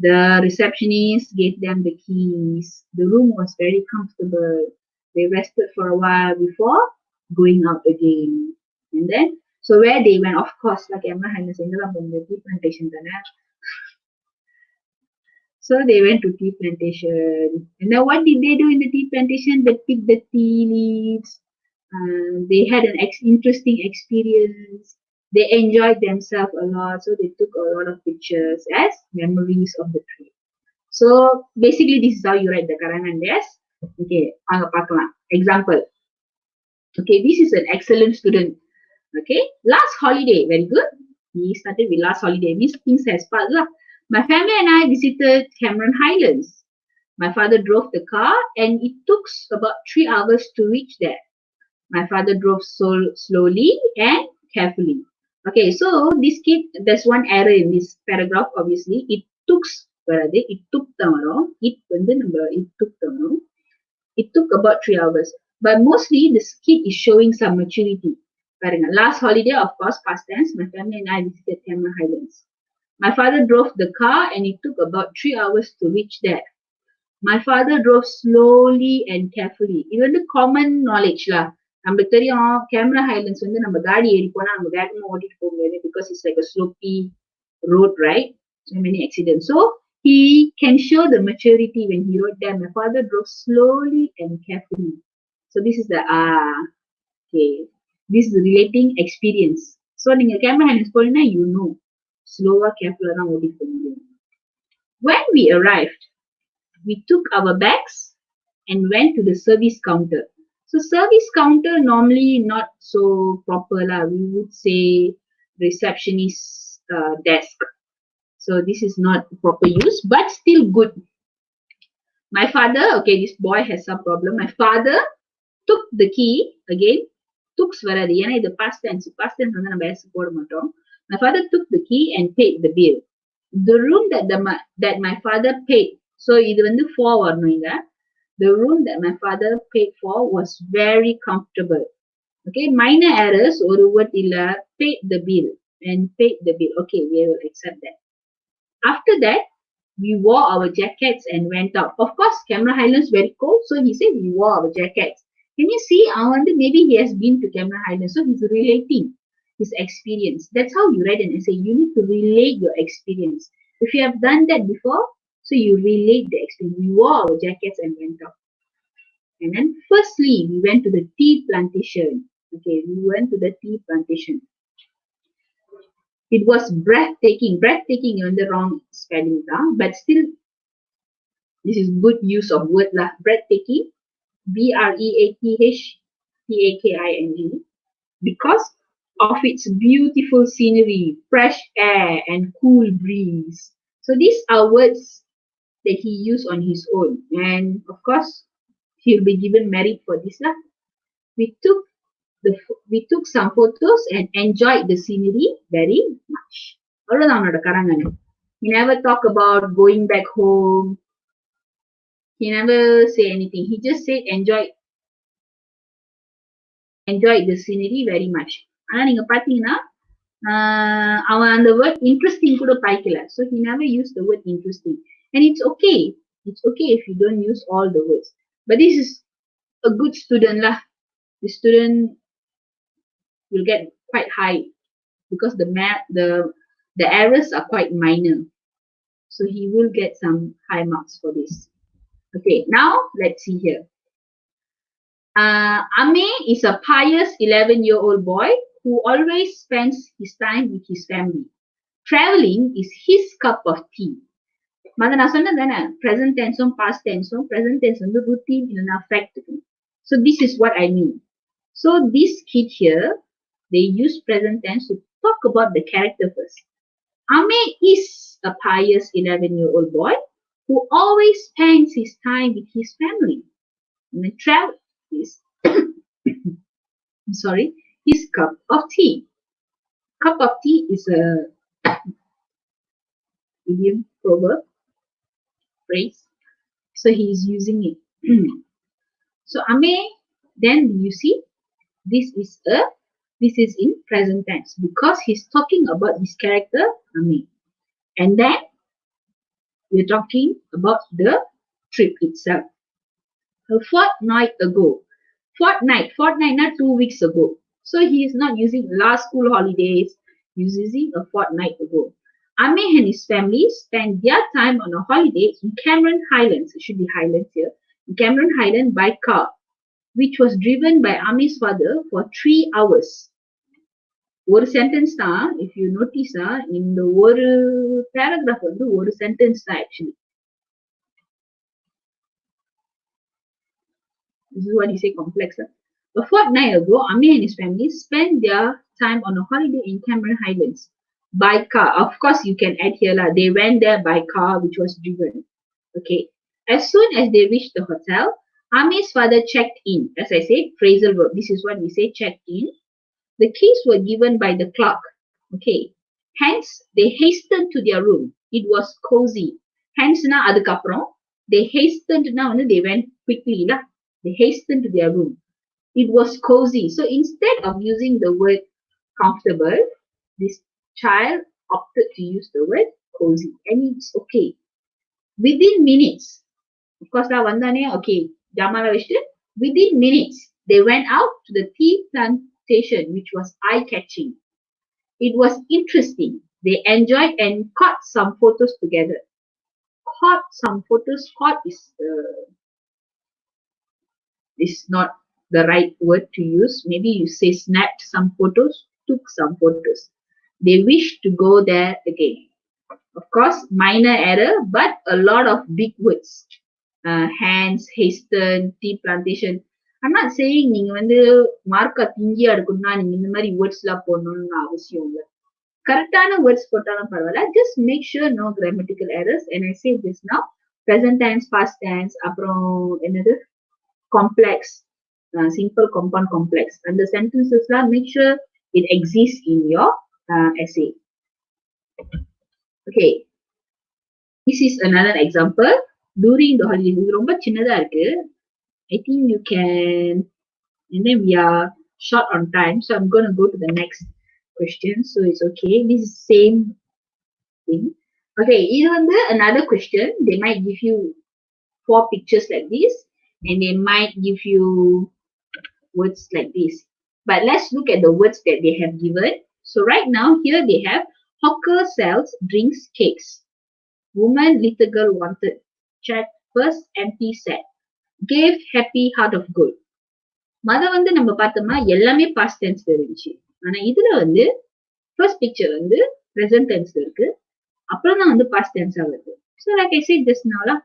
The receptionist gave them the keys. The room was very comfortable. They rested for a while before going out again. And then, so where they went, of course, like Cameron Highlands, tea plantation தானே. So they went to tea plantation. And then what did they do in the tea plantation? They picked the tea leaves. They had an interesting experience. They enjoyed themselves a lot. So they took a lot of pictures as memories of the trip. So basically this is how you write the Karangan. Yes? Okay. Example. Okay, this is an excellent student. Okay. Last holiday. Very good. He started with last holiday. Means things has passed lah. My family and I visited Cameron Highlands. My father drove the car and it took about 3 hours to reach there. My father drove so slowly and carefully. Okay, so this kid, there's one error in this paragraph, obviously. It took about 3 hours. But mostly this kid is showing some maturity. Last holiday, of course, past tense, my family and I visited Cameron Highlands. My father drove the car and it took about 3 hours to reach there. My father drove slowly and carefully. இது வந்து common knowledge lah. நம்மளுக்கு தெரியும் Cameron Highlands வந்து நம்ம காடி ஏறி போனா நம்ம வேகமா ஓட்டிட்டு போக முடியாது, because it's like a slopey road, right? So many accidents. So he can show the maturity when he rode there. My father drove slowly and carefully. So this is the okay. This is relating experience. So நீங்க Cameron Highlands போனீங்கன்னா you know. Slower, careful தான் ஓட்டிட்டு போக முடியும். When we arrived, we took our bags and went to the service counter. So service counter normally not so proper lah. We would say receptionist desk. So this is not proper use, but still good. My father, okay, this boy has some problem. My father took the key again. Tooks வராது ஏன்னா இது past tense. Past tense வந்து நம்ம s போட மாட்டோம். My father took the key and paid the bill. The room that my father paid. So இது வந்து for வரணும் இங்க. The room that my father paid for was very comfortable. Okay, minor errors, ஒரு word இல்ல, paid the bill and paid the bill. Okay, we will accept that. After that, we wore our jackets and went out. Of course, Cameron Highlands very cold, so he said we wore our jackets. Can you see? Maybe he has been to Cameron Highlands, so he's relating his experience. That's how you write an essay. You need to relate your experience. If you have done that before, so you relate the experience. We wore our jackets and went out. And then firstly, we went to the tea plantation. Okay, we went to the tea plantation. It was breathtaking. Breathtaking on the wrong spelling, but still, this is good use of word lah. Breathtaking, breathtaking, because of its beautiful scenery, fresh air, and cool breeze. So these are words that he used on his own, and of course, he'll be given merit for this lah. We took we took some photos and enjoyed the scenery very much. அவ்வளவுதான் அவனோட கரங்கனை. He never talk about going back home. He never say anything. He just said enjoy the scenery very much. ஆனா நீங்க பாத்தீங்கன்னா அவன் அந்த word interesting கூட பாய்க்கல. So he never used the word interesting. And it's okay. It's okay if you don't use all the words. But this is a good student lah. The student will get quite high because the errors are quite minor. So he will get some high marks for this. Okay, now let's see here. Ame is a pious 11-year-old boy who always spends his time with his family. Traveling is his cup of tea. மத நான் சொன்னது தானே present tense past tense present tense வந்து routine இல்லைன்னா fact. So this is what I mean. So this kid here, they use present tense to talk about the character first. Ame is a pious 11-year-old boy who always spends his time with his family. And travel is his cup of tea. Cup of tea is a idiom proverb phrase. So he is using it. So Ame, then you see this is in present tense because he's talking about his character Ame. And then we're talking about the trip itself. A fortnight ago. Fortnight not 2 weeks ago. So he is not using last school holidays. He's using a fortnight ago. Ame and his family spent their time on a holiday in Cameron Highlands. It should be Highlands here. In Cameron Highlands by car, which was driven by Ame's father for 3 hours. ஒரு sentence தான், if you notice, இந்த ஒரு paragraph வந்து ஒரு sentence தான் actually. This is what you say complex. A fortnight ago, Ame and his family spent their time on a holiday in Cameron Highlands by car. Of course, you can add here lah. They went there by car, which was driven. Okay. As soon as they reached the hotel, Ame's father checked in. As I said, phrasal verb. This is what we say, checked in. The keys were given by the clerk. Okay. Hence, they hastened to their room. It was cozy. Hence, na adukaprom. They hastened na they went quickly lah. They hastened to their room. It was cozy. So instead of using the word comfortable, this child opted to use the word cozy. And it's okay. Within minutes, of course, okay, within minutes, they went out to the tea plantation, which was eye-catching. It was interesting. They enjoyed and caught some photos together. Caught some photos. Caught is not the right word to use. Maybe you say snapped some photos, took some photos. They wish to go there again. Of course, minor error, but a lot of big words. Hands, hasten, tea plantation. I'm not saying நீங்க வந்து மார்க்கா திங்கியா இருக்குன்னா நீங்க இந்த மாதிரி words எல்லாம் போடணும்னு அவசியம் இல்லை. கரெக்டான வேர்ட்ஸ் போட்டாலும் பரவாயில்ல. Just make sure no grammatical errors. And I say this now. Present tense, past tense, அப்புறம் என்னது complex, simple, compound, complex. And the sentences lah, make sure it exists in your essay. Okay. This is another example. During the holiday. இது ரொம்ப சின்னதா இருக்கு. I think you can, and then we are short on time. So I'm going to go to the next question. So it's okay. This is same thing. Okay. இது வந்து another question. They might give you 4 pictures like this. And they might give you words like this. But let's look at the words that they have given. So right now, here they have hawker sells drinks, cakes. Woman, little girl wanted. Check first empty set. Gave happy heart of gold. மத வந்து நம்ம பார்த்தோம்னா எல்லாமே past tense இருந்துச்சு. ஆனா இதுல வந்து first picture வந்து present tense இருக்கு. அப்புறம் தான் வந்து past tense வருது. So like I said just now lah,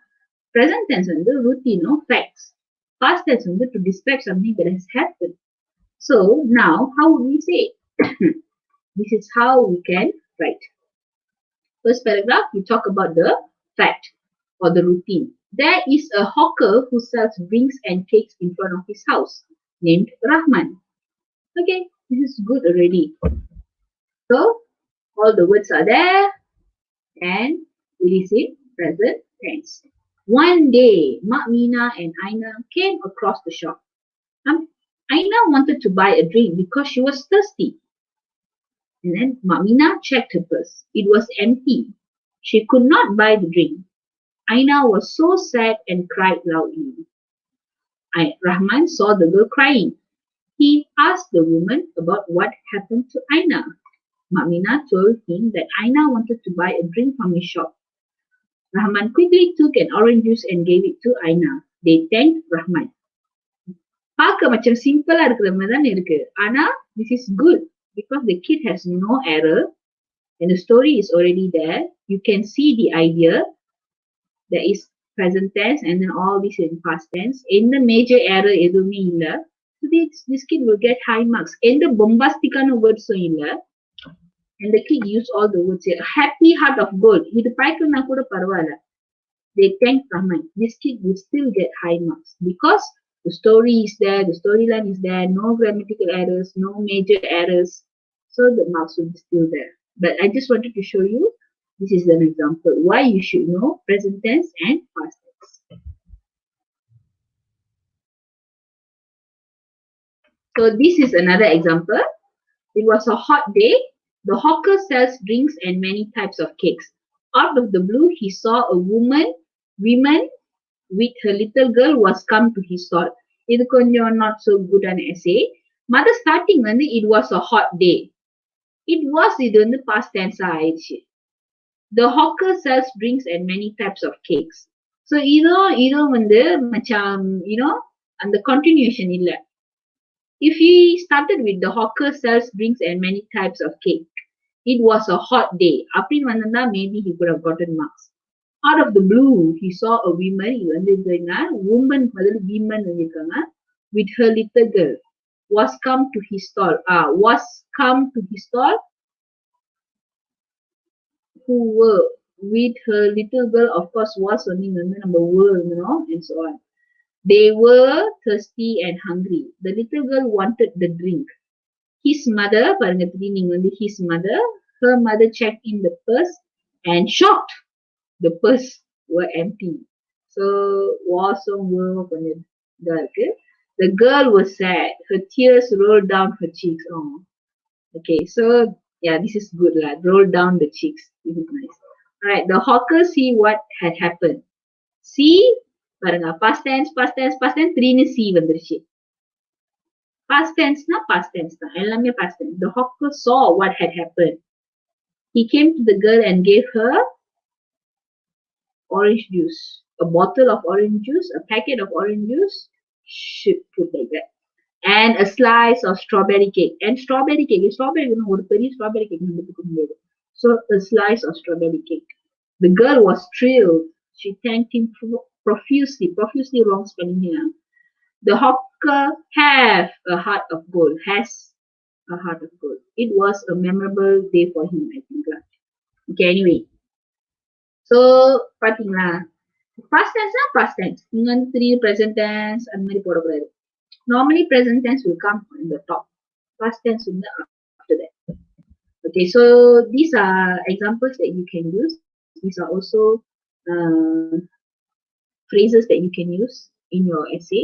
present tense வந்து routine or facts. Past tense வந்து to describe something that has happened. So now how would we say? This is how we can write. First paragraph, we talk about the fact or the routine. There is a hawker who sells drinks and cakes in front of his house. named Rahman. Okay, this is good already. So, all the words are there and it is in present tense. One day, Mak Mina and Aina came across the shop. Aina wanted to buy a drink because she was thirsty. And then Mak Mina checked her purse. It was empty. She could not buy the drink. Aina was so sad and cried loudly. Rahman saw the girl crying. He asked the woman about what happened to Aina. Mamina told him that Aina wanted to buy a drink from his shop. Rahman quickly took an orange juice and gave it to Aina. They thanked Rahman. பார்க்க macam simple இருக்கிற மாதிரி தான் இருக்கு. ஆனா, this is good because the kid has no error and the story is already there. You can see the idea. There is present tense and then all this in past tense. எந்த major error எதுவுமே இல்ல. So this kid will get high marks. எந்த bombastic-ஆன words-உம் இல்ல. And the kid used all the words here. Happy heart of gold. இது பாய்க்கலனா கூட பரவாயில்ல. They thank Rahman. This kid will still get high marks because the story is there, the storyline is there, no grammatical errors, no major errors. So the marks will be still there. But I just wanted to show you, this is an example, why you should know present tense and past tense. So this is another example. It was a hot day. The hawker sells drinks and many types of cakes. Out of the blue, he saw a woman with her little girl was come to his stall. இது கொஞ்சம் not so good an essay. Mother starting வந்து it was a hot day. It was இது வந்து past tense ஆயிடுச்சு. The hawker sells drinks and many types of cakes. So இதுவும் வந்து macam அந்த continuation இல்ல. If he started with the hawker sells drinks and many types of cake, it was a hot day. அப்படின்னு வந்திருந்தா maybe he could have gotten marks. Out of the blue, he saw a woman, woman with her little girl, was come to his stall. Who were with her little girl, of course, was only number were, and so on. They were thirsty and hungry. The little girl wanted the drink. His mother, her mother checked in the purse and shocked. The purse were empty. So, the girl was sad. Her tears rolled down her cheeks. Oh. Okay, so yeah, this is good lah. Roll down the cheeks. This is nice. Alright, the hawker see what had happened. See, பாருங்க, past tense, திடீர்னு see வந்துருச்சு. Past tense தான். எல்லாமே past tense. The hawker saw what had happened. He came to the girl and gave her orange juice. A bottle of orange juice, a packet of orange juice, should put like that. And a slice of strawberry cake. And strawberry cake, ஒரு பெரிய strawberry cake கொடுக்க முடியாது. So a slice of strawberry cake. The girl was thrilled. She thanked him profusely wrong spelling here. The hawker has a heart of gold. It was a memorable day for him, I think. Okay, anyway. So, பாத்தீங்களா, past tense. இங்க வந்து 3 present tense அந்த மாதிரி போடக்கூடாது. Normally present tense will come in the top. Past tense will be after that. Okay, so these are examples that you can use. These are also phrases that you can use in your essay.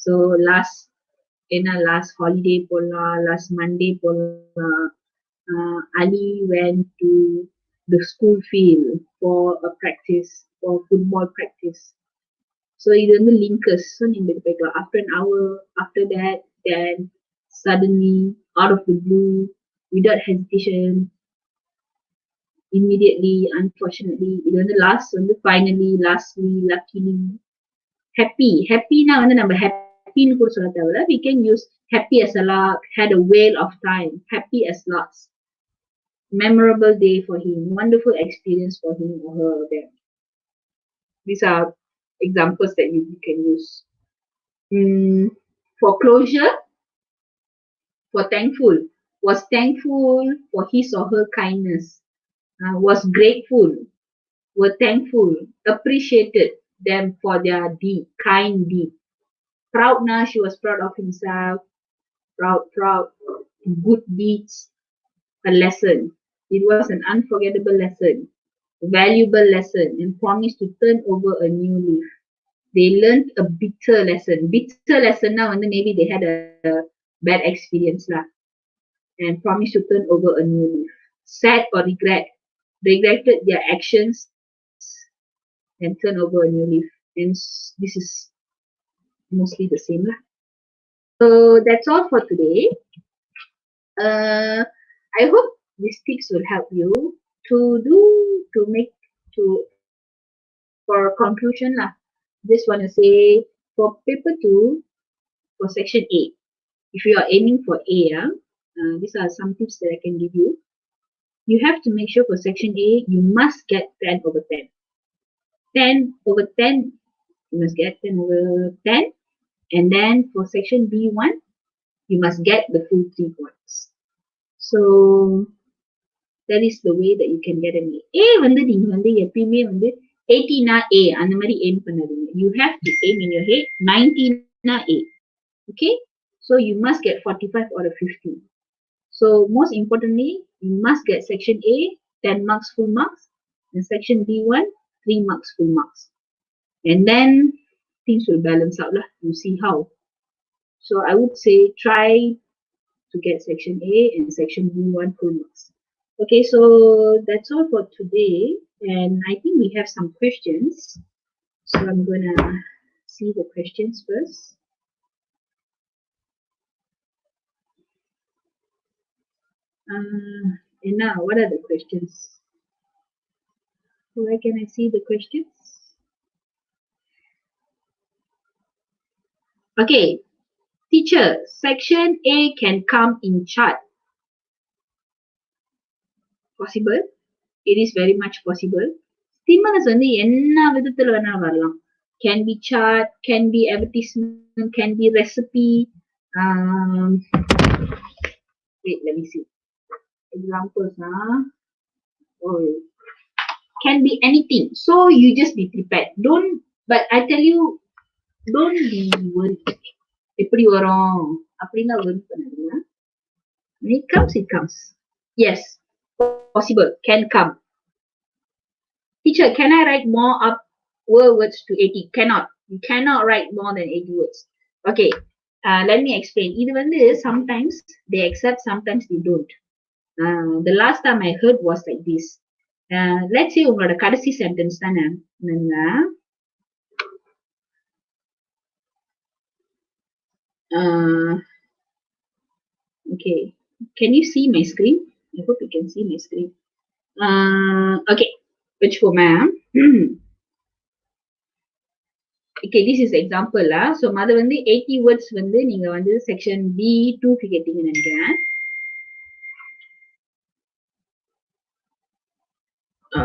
So last holiday last Monday Ali went to the school field for football practice. So இது வந்து linkers. So after an hour, after that, then suddenly, out of the blue, without hesitation, immediately, unfortunately, இது வந்து last வந்து finally, lastly, luckily, happy-னா வந்து நம்ம happy-னு கூட சொல்ல தேவையில்ல. We can use happy as a lark, had a whale of time, happy as larks. Memorable day for him, wonderful experience for him or her or them. These are examples that you can use. For closure, for thankful, was thankful for his or her kindness, was grateful, were thankful, appreciated them for their kind deed. Proud now, she was proud of himself. Proud. Good deeds. A lesson. It was an unforgettable lesson. A valuable lesson and promised to turn over a new leaf. They learned a bitter lesson. Bitter lesson now, and then maybe they had a bad experience lah, and promised to turn over a new leaf. Sad or regretted their actions and turn over a new leaf. And this is mostly the same lah. So that's all for today. I hope these tips will help you to make to for conclusion lah. Just want to say for paper 2 for section A, if you are aiming for A, these are some tips that I can give you. You have to make sure for section A you must get 10 over 10. 10 over 10, you must get 10 over 10. And then for section B1, you must get the full 3 points. So that is the way that you can get an A. A வந்து நீங்க வந்து எப்பயுமே வந்து 80 na A அந்த மாதிரி aim பண்ணாதீங்க. You have to aim in your head 90 na A. Okay? So you must get 45 out of 50. So most importantly, you must get section A 10 marks full marks and section B1 3 marks full marks. And then things will balance out lah. You see how. So I would say try to get section A and section B1 full marks. Okay, so that's all for today. And I think we have some questions. So I'm gonna see the questions first. And now, what are the questions? Where can I see the questions? Okay, teacher, section A can come in chart. Possible. It is very much possible. Stimulus வந்து என்ன விதத்துல வேணா வரலாம். Can be chart, can be advertisement, can be recipe. Wait, let me see. Examples, oh, can be anything. So you just be prepared. But I tell you, don't be worried. எப்படி வரும் அப்படின்னா worry பண்ணாதீங்க. When it comes, it comes. Yes, possible, can come. Teacher, can I write more up words to 80? Cannot. You cannot write more than 80 words. Okay, let me explain. இது வந்து sometimes they accept, sometimes they don't. The last time I heard was like this. Let's say உங்களோட கடைசி sentence தானே. Okay, can you see my screen? I hope you can see my screen. Okay, வச்சுக்கோமே. Okay, this is example lah. So அது வந்து 80 words வந்து நீங்க வந்து section B2 க்கு கேட்டீங்கன்னு நினைக்கிறேன்.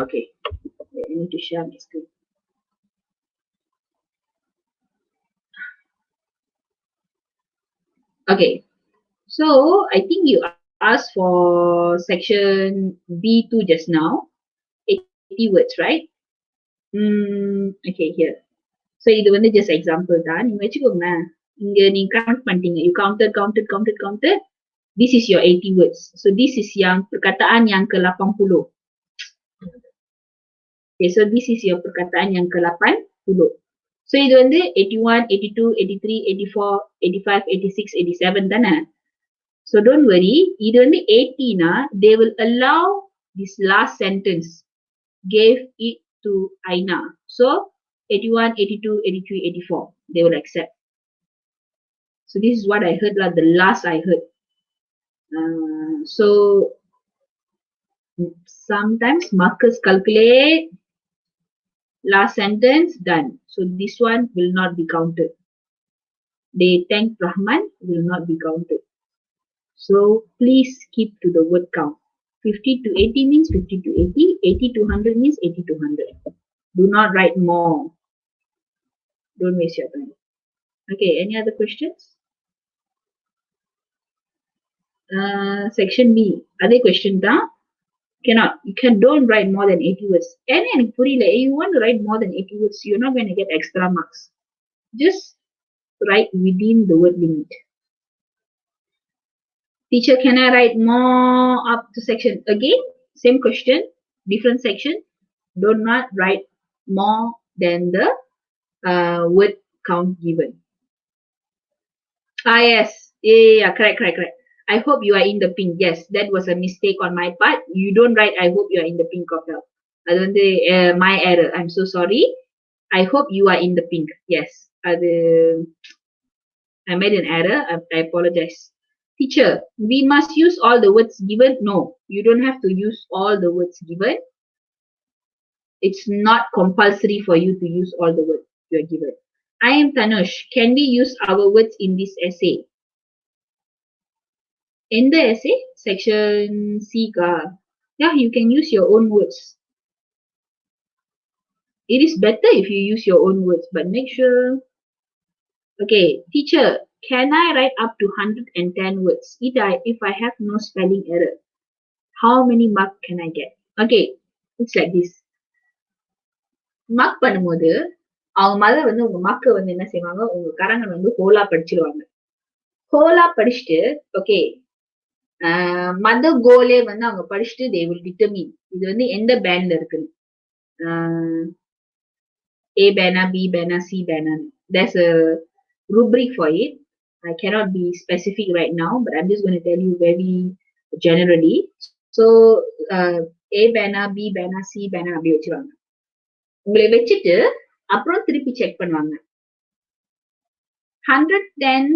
Okay, I need to share my screen. Okay, so I think you asked for section B2 just now. 80 words, right? Okay, here. So இது வந்து just example தான். நீங்க வச்சுக்கோங்க. இங்க நீங்க count பண்ணிட்டீங்க. You counted. This is your 80 words. So this is yang perkataan yang ke-80. Okay, so this is your perkataan yang ke-80. So இது வந்து 81, 82, 83, 84, 85, 86, 87 தானே. So don't worry. இது வந்து 80 na, they will allow this last sentence. Gave it to Aina. So 81, 82, 83, 84. They will accept. So this is what I heard, like the last I heard. So sometimes markers calculate. Last sentence, done. So this one will not be counted. They thank Rahman will not be counted. So please keep to the word count. 50 to 80 means 50 to 80. 80 to 100 means 80 to 100. Do not write more. Don't waste your time. Okay, any other questions? Section B. Other question தான். Cannot. Don't write more than 80 words. எனக்கு புரியல. You want to write more than 80 words, you're not going to get extra marks. Just write within the word limit. Teacher, can I write more up to section? Again, same question, different section. Do not write more than the word count given. Yes. Yeah, correct. I hope you are in the pink. Yes, that was a mistake on my part. You don't write, I hope you are in the pink of help. I don't think, my error. I'm so sorry. I hope you are in the pink. Yes. I made an error. I apologize. Teacher, we must use all the words given. No, you don't have to use all the words given. It's not compulsory for you to use all the words you are given. I am Tanush. Can we use our words in this essay? In the essay, section C, yeah, you can use your own words. It is better if you use your own words, but make sure. Okay, teacher, can I write up to 110 words if I have no spelling error? How many marks can I get? Okay, it's like this. Mark பண்ணும்போது அவங்க mother வந்து உங்க மார்க்க வந்து என்ன செய்வாங்க, உங்க கரங்கள் வந்து ஹோலா படிச்சிருவாங்க. ஹோலா படிச்சுட்டு, ஓகே, மதர் கோலே வந்து அவங்க படிச்சுட்டு they will determine இது வந்து எந்த பேண்ட்ல இருக்குன்னு. A banner, B banner, C banner. There's a rubric for it. I cannot be specific right now, but I'm just going to tell you very generally. So, A banner, B banner, C banner அப்படி வச்சுருவாங்க. உங்களை வச்சுட்டு அப்புறம் திருப்பி check பண்ணுவாங்க. 110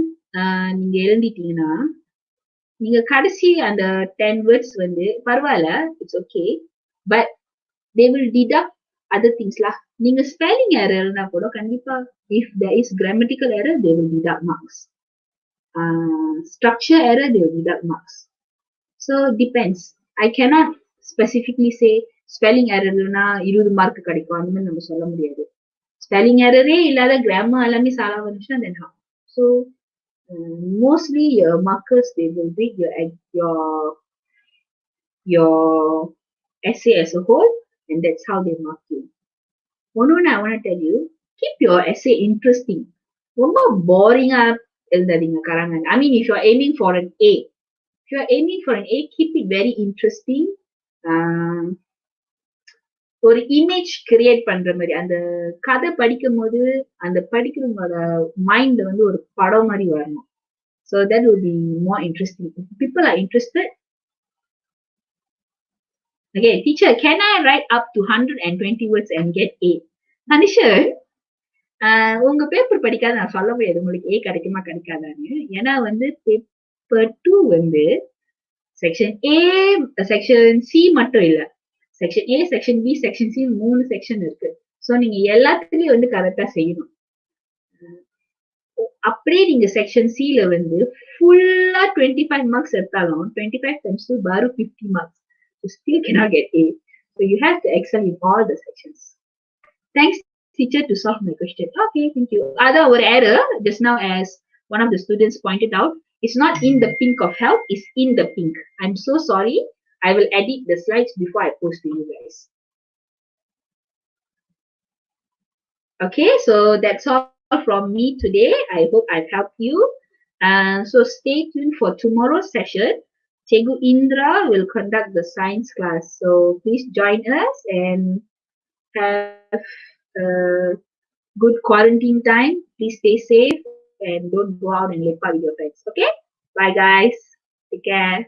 நீங்க எழுதிட்டீங்கன்னா நீங்க கடைசி அந்த 10 words வந்து பரவாயில்ல, it's okay, but they will deduct other things lah. நீங்க ஸ்பெல்லிங் எரர்னா கூட கண்டிப்பா if there is grammatical error they will deduct marks. Structure error they will deduct marks. So depends. I cannot specifically say spelling errorனா 20 mark கிடைக்கும் அந்த மாதிரி நம்ம சொல்ல முடியாது. Spelling எரரே இல்லாத கிராமர் எல்லாமே சாலா வந்துச்சுன்னா then how? So mostly your markers they will read your essay as a whole, and that's how they mark you. One I want to tell you, keep your essay interesting. ரொம்ப போரிங்கா எழுதாதீங்க கராங்கன். I mean, if you are aiming for an A, keep it very interesting. ஒரு image create பண்ற மாதிரி அந்த கதை படிக்கும் போது அந்த படிக்கிறவங்களோட மைண்ட்ல வந்து ஒரு படம் மாதிரி வரணும். So that will be more interesting. If people are interested. Okay, teacher, can I write up to 120 words and get A? Tanishan, உங்க பேப்பர் படிக்காத நான் சொல்ல முடியாது உங்களுக்கு A கிடைக்குமா கிடைக்காதான்னு. ஏன்னா வந்து பேப்பர் 2 வந்து செக்ஷன் A, செக்ஷன் C மட்டும் இல்ல, section A, section B, section C 3 section இருக்கு. சோ நீங்க எல்லாத்துலயும் வந்து கரெக்டா செய்யணும். அப்படியே நீங்க செக்ஷன் C ல வந்து ஃபுல்லா 25 மார்க்ஸ் எடுத்தாலும் 25 times 2 பாரு 50 marks. You still cannot get A. So you have to excel in all the sections. Thanks, teacher, to solve my question. Okay, thank you. Other error just now, as one of the students pointed out, it's not in the pink of health, it's in the pink. I'm so sorry. I will edit the slides before I post to you guys. Okay, so that's all from me today. I hope I've helped you. So stay tuned for tomorrow's session. Cikgu Indra will conduct the science class. So please join us and have a good quarantine time. Please stay safe and don't go out and lepak with your friends. Okay? Bye guys. Take care.